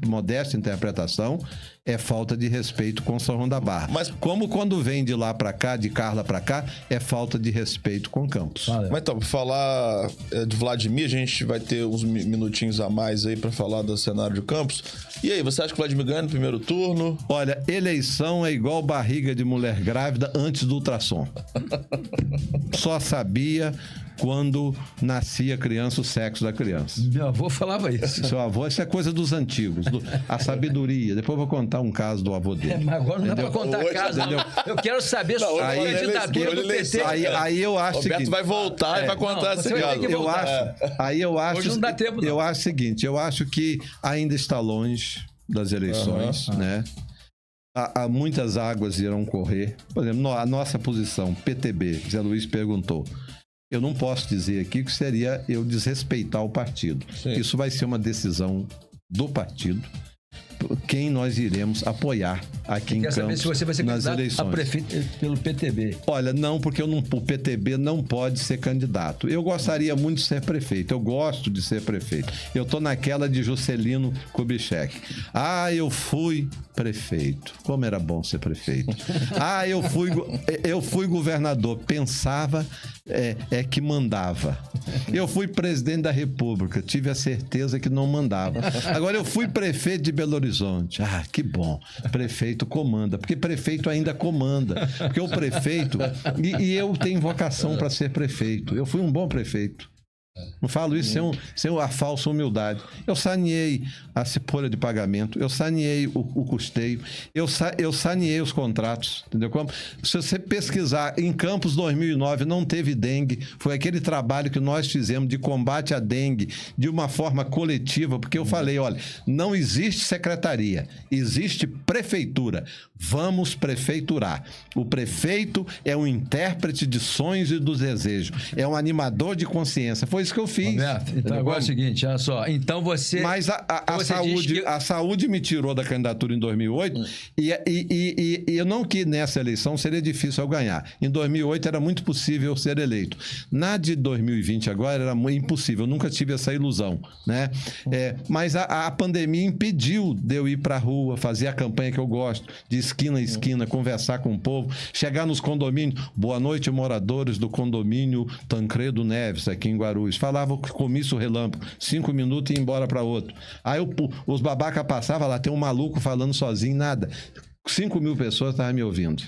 modesta interpretação, é falta de respeito com São João da Barra. Mas como quando vem de lá para cá, de Carla para cá, é falta de respeito com Campos. Mas então, pra falar de Vladimir, a gente vai ter uns minutinhos a mais aí para falar do cenário de Campos. E aí, você acha que o Vladimir ganha no primeiro turno? Olha, eleição é igual barriga de mulher grávida antes do ultrassom. Só sabia quando nascia a criança, o sexo da criança. Meu avô falava isso. Seu avô, isso é coisa dos antigos, a sabedoria. Depois eu vou contar um caso do avô dele. Mas agora não dá pra contar caso, entendeu? Eu quero saber sobre a candidatura do PT. Aí eu acho o seguinte... Roberto vai voltar e vai contar esse caso. Eu acho... Hoje não dá tempo, não. Eu acho o seguinte, eu acho que ainda está longe das eleições, né? Há muitas águas irão correr. Por exemplo, a nossa posição, PTB, Zé Luiz perguntou. Eu não posso dizer aqui que seria eu desrespeitar o partido. Sim. Isso vai ser uma decisão do partido, quem nós iremos apoiar aqui em Campos saber se você vai ser nas eleições. A prefeito pelo PTB. Olha, não, porque o PTB não pode ser candidato. Eu gostaria muito de ser prefeito. Eu gosto de ser prefeito. Eu tô naquela de Juscelino Kubitschek. Eu fui prefeito. Como era bom ser prefeito. Eu fui governador. Pensava que mandava. Eu fui presidente da República. Tive a certeza que não mandava. Agora eu fui prefeito de Belo Horizonte. Que bom. Prefeito comanda. Porque prefeito ainda comanda. Porque o prefeito... E eu tenho vocação para ser prefeito. Eu fui um bom prefeito. Não falo isso sem a falsa humildade. Eu saneei a folha de pagamento, eu saneei o custeio, eu saneei os contratos, entendeu? Se você pesquisar, em Campos 2009 não teve dengue, foi aquele trabalho que nós fizemos de combate à dengue de uma forma coletiva, porque eu falei, olha, não existe secretaria, existe prefeitura. Vamos prefeiturar. O prefeito é um intérprete de sonhos e dos desejos, é um animador de consciência. Foi isso que eu fiz. Roberto, então agora é o seguinte, olha só. Então você... Mas a saúde me tirou da candidatura em 2008 e eu não que nessa eleição seria difícil eu ganhar. Em 2008 era muito possível ser eleito. Na de 2020 agora era muito impossível. Eu nunca tive essa ilusão, né? Mas a pandemia impediu de eu ir para a rua, fazer a campanha que eu gosto, de esquina a esquina, conversar com o povo, chegar nos condomínios. Boa noite, moradores do condomínio Tancredo Neves, aqui em Guarulhos. Falava comício relâmpago, 5 minutos e ia embora para outro. Aí os babaca passavam lá, tem um maluco falando sozinho, nada. 5.000 pessoas estavam me ouvindo.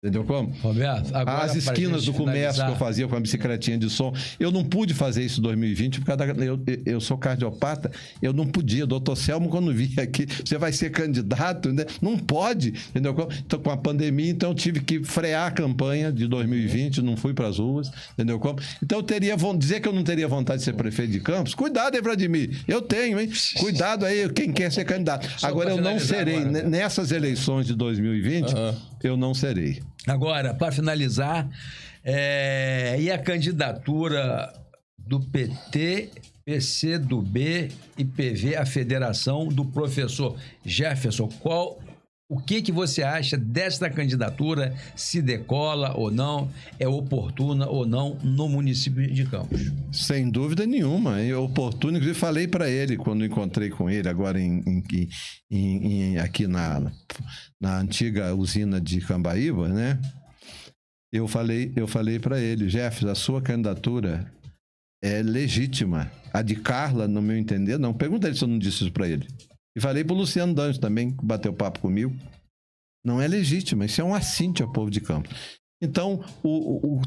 Entendeu como? Roberto, agora as esquinas do comércio que eu fazia com a bicicletinha de som, eu não pude fazer isso em 2020 porque eu sou cardiopata, eu não podia. Doutor Selmo, quando vinha aqui, você vai ser candidato, né? Não pode, entendeu? Então, com a pandemia, então eu tive que frear a campanha de 2020, não fui para as ruas, entendeu como? Então eu teria, dizer que eu não teria vontade de ser prefeito de Campos, cuidado aí, Vladimir, eu tenho, hein? Cuidado aí, quem quer ser candidato. Agora eu não serei, agora, nessas eleições de 2020, eu não serei. Agora, para finalizar, e a candidatura do PT, PCdoB e PV à federação do professor Jefferson, o que você acha desta candidatura, se decola ou não, é oportuna ou não no município de Campos? Sem dúvida nenhuma, é oportuno. Inclusive falei para ele, quando encontrei com ele agora aqui na antiga usina de Cambaíba, né? Eu falei para ele, Jefferson, a sua candidatura é legítima. A de Carla, no meu entender, não. Pergunta ele se eu não disse isso para ele. E falei para o Luciano Dantas também, que bateu papo comigo. Não é legítima, isso é um assinte ao povo de Campos. Então, o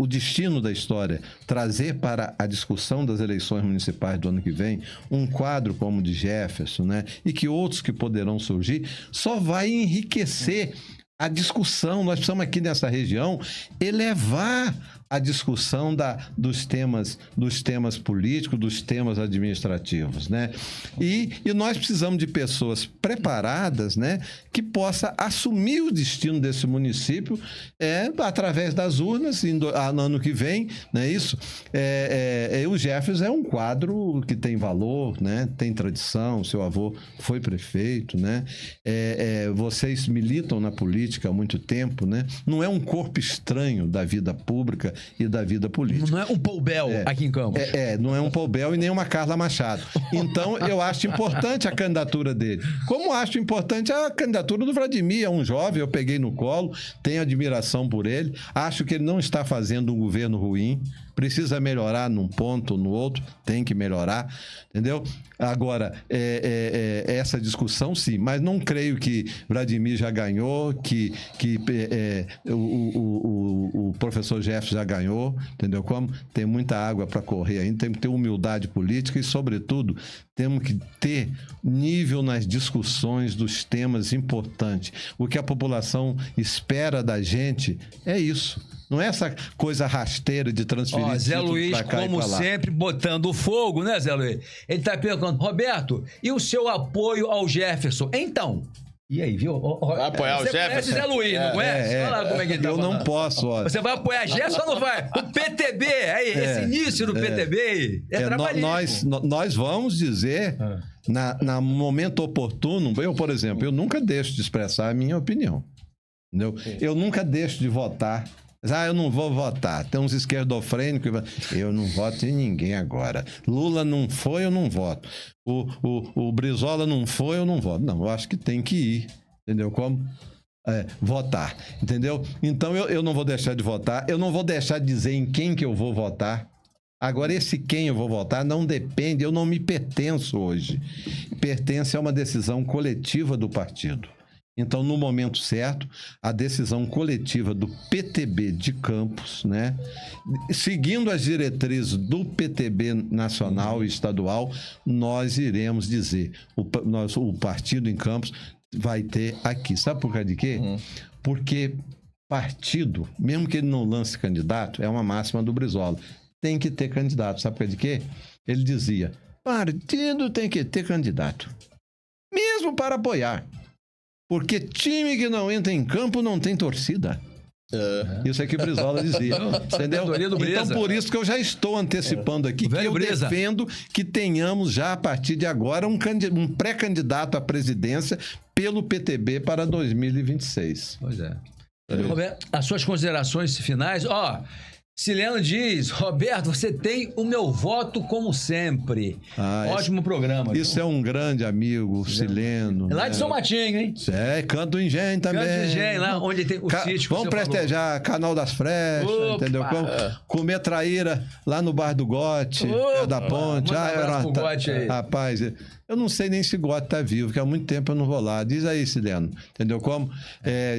destino da história, trazer para a discussão das eleições municipais do ano que vem um quadro como o de Jefferson, né, e que outros que poderão surgir, só vai enriquecer a discussão. Nós precisamos aqui nessa região elevar a discussão dos temas políticos, dos temas administrativos, né? E nós precisamos de pessoas preparadas, né, que possa assumir o destino desse município através das urnas no ano que vem, não é isso? O Jefferson é um quadro que tem valor, né? Tem tradição, seu avô foi prefeito, né? Vocês militam na política há muito tempo, né? Não é um corpo estranho da vida pública e da vida política. Não é um Paul Bell aqui em Campos. Não é um Paul Bell e nem uma Carla Machado. Então, eu acho importante a candidatura dele. Como acho importante a candidatura do Vladimir, é um jovem, eu peguei no colo, tenho admiração por ele, acho que ele não está fazendo um governo ruim, precisa melhorar num ponto ou no outro, tem que melhorar, entendeu? Agora, essa discussão sim, mas não creio que Vladimir já ganhou, que o professor Jefferson já ganhou, entendeu? Como tem muita água para correr ainda, tem que ter humildade política e, sobretudo, temos que ter nível nas discussões dos temas importantes. O que a população espera da gente é isso. Não é essa coisa rasteira de transferir Zé Luiz, pra cá como e pra lá. sempre, botando fogo, né, Zé Luiz? Ele tá perguntando, Roberto, e o seu apoio ao Jefferson? Então... E aí, viu? Vai apoiar o Jefferson? Você conhece Zé Luiz, não conhece? Olha lá como é que ele tá eu falando. não posso, olha. Você vai apoiar Jefferson ou não vai? O PTB, esse início do PTB trabalhíssimo. Nós vamos dizer, no momento oportuno, eu, por exemplo, eu nunca deixo de expressar a minha opinião. Entendeu? Eu nunca deixo de votar. Eu não vou votar. Tem uns esquerdofrênicos. Eu não voto em ninguém agora. Lula não foi, eu não voto. O Brizola não foi, eu não voto. Não, eu acho que tem que ir. Entendeu como? Votar. Entendeu? Então eu não vou deixar de votar. Eu não vou deixar de dizer em quem que eu vou votar. Agora, esse quem eu vou votar não depende, eu não me pertenço hoje. Pertence a uma decisão coletiva do partido. Então, no momento certo, a decisão coletiva do PTB de Campos, né, seguindo as diretrizes do PTB nacional e estadual, nós iremos dizer, o partido em Campos vai ter aqui. Sabe por causa de quê? Porque partido, mesmo que ele não lance candidato, é uma máxima do Brizola, tem que ter candidato. Sabe por causa de quê? Ele dizia, partido tem que ter candidato, mesmo para apoiar. Porque time que não entra em campo não tem torcida. Isso é que o Brizola dizia. Entendeu? Então, por isso que eu já estou antecipando aqui que eu defendo que tenhamos já, a partir de agora, um pré-candidato à presidência pelo PTB para 2026. Pois é. Roberto, as suas considerações finais. Sileno diz, Roberto, você tem o meu voto como sempre. Ótimo programa. Isso é um grande amigo, Sileno. Lá de São Matinho, hein? Canto do Engenho também. Canto do Engenho, lá onde tem o sítio. Vamos prestejar Canal das Frechas, entendeu? Comer traíra lá no Bar do Gote, da Ponte. Rapaz, eu não sei nem se Gote tá vivo, que há muito tempo eu não vou lá. Diz aí, Sileno. Entendeu como?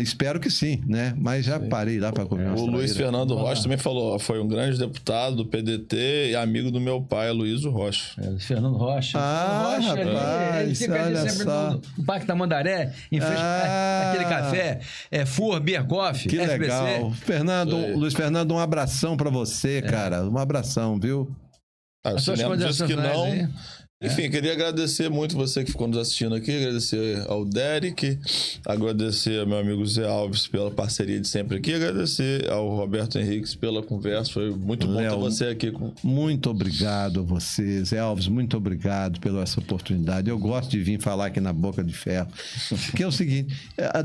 Espero que sim, né? Mas já parei lá para comer. O Luiz Fernando Rocha também falou, foi um grande deputado do PDT e amigo do meu pai, Aloysio Rocha. Fernando Rocha. Rapaz, ele fica ali sempre no Parque Tamandaré, em frente àquele café, Fur Beer Coffee. Que legal. Luiz Fernando, um abração para você, cara. Um abração, viu? O Sileno disse que não. Aí. Enfim, queria agradecer muito você que ficou nos assistindo aqui, agradecer ao Derek, agradecer ao meu amigo Zé Alves pela parceria de sempre aqui, agradecer ao Roberto Henriques pela conversa, foi muito bom ter você aqui. Muito obrigado a você, Zé Alves, muito obrigado pela essa oportunidade. Eu gosto de vir falar aqui na Boca de Ferro, porque é o seguinte,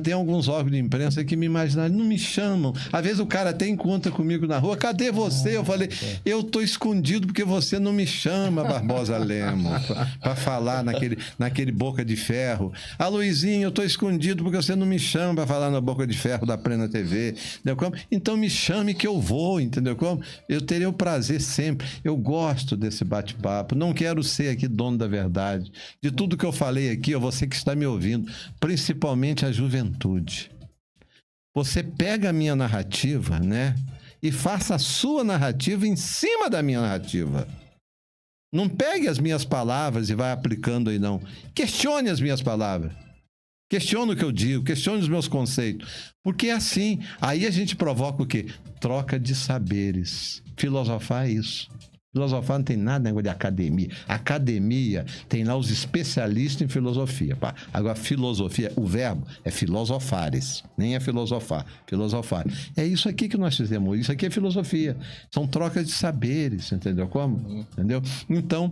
tem alguns órgãos de imprensa que me imaginaram, não me chamam. Às vezes o cara até encontra comigo na rua, cadê você? Eu falei, eu tô escondido porque você não me chama, Barbosa Lemos. Para falar naquele Boca de Ferro. Luizinho, eu tô escondido porque você não me chama para falar na Boca de Ferro da Plena TV. Entendeu como? Então me chame que eu vou, entendeu como? Eu teria o prazer sempre. Eu gosto desse bate-papo. Não quero ser aqui dono da verdade. De tudo que eu falei aqui, você que está me ouvindo, principalmente a juventude. Você pega a minha narrativa, né? E faça a sua narrativa em cima da minha narrativa. Não pegue as minhas palavras e vai aplicando aí, não. Questione as minhas palavras. Questione o que eu digo, questione os meus conceitos. Porque é assim. Aí a gente provoca o quê? Troca de saberes. Filosofar é isso. Filosofar não tem nada negócio de academia. Academia tem lá os especialistas em filosofia. Pá. Agora, filosofia, o verbo é filosofares. Nem é filosofar. Filosofar. É isso aqui que nós fizemos. Isso aqui é filosofia. São trocas de saberes. Entendeu como? Entendeu? Então,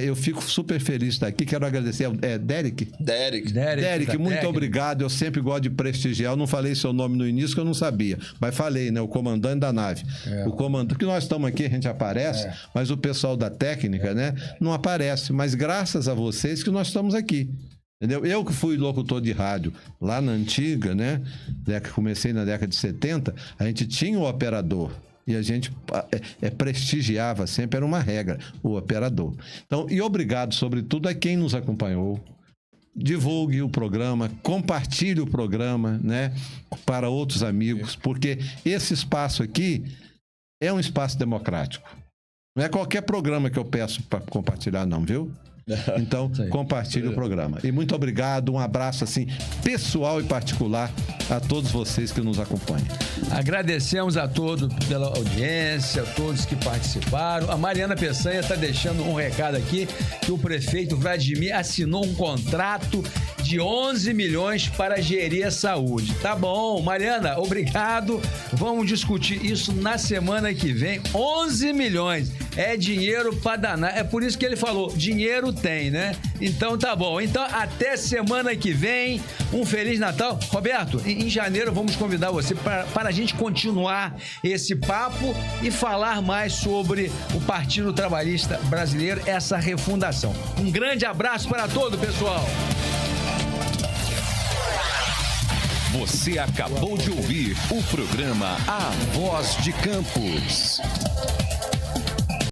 eu fico super feliz de estar aqui. Quero agradecer ao Derek. Derek, muito obrigado. Eu sempre gosto de prestigiar. Eu não falei seu nome no início, que eu não sabia. Mas falei, né? O comandante da nave. O comandante. Que nós estamos aqui, a gente aparece. Mas o pessoal da técnica, né, não aparece. Mas graças a vocês que nós estamos aqui. Entendeu? Eu que fui locutor de rádio lá na antiga, né? Comecei na década de 70, a gente tinha o operador. E a gente prestigiava sempre, era uma regra, o operador. Então, e obrigado, sobretudo, a quem nos acompanhou. Divulgue o programa, compartilhe o programa, né, para outros amigos, porque esse espaço aqui é um espaço democrático. Não é qualquer programa que eu peço para compartilhar, não, viu? Então, compartilhe o programa. E muito obrigado, um abraço assim, pessoal e particular a todos vocês que nos acompanham. Agradecemos a todos pela audiência, a todos que participaram. A Mariana Peçanha está deixando um recado aqui, que o prefeito Vladimir assinou um contrato de 11 milhões para gerir a saúde. Tá bom, Mariana, obrigado. Vamos discutir isso na semana que vem. 11 milhões é dinheiro para danar. É por isso que ele falou, dinheiro tem, né? Então tá bom. Então até semana que vem. Um Feliz Natal. Roberto, em janeiro vamos convidar você para a gente continuar esse papo e falar mais sobre o Partido Trabalhista Brasileiro, essa refundação. Um grande abraço para todo, pessoal. Você acabou de ouvir o programa A Voz de Campos.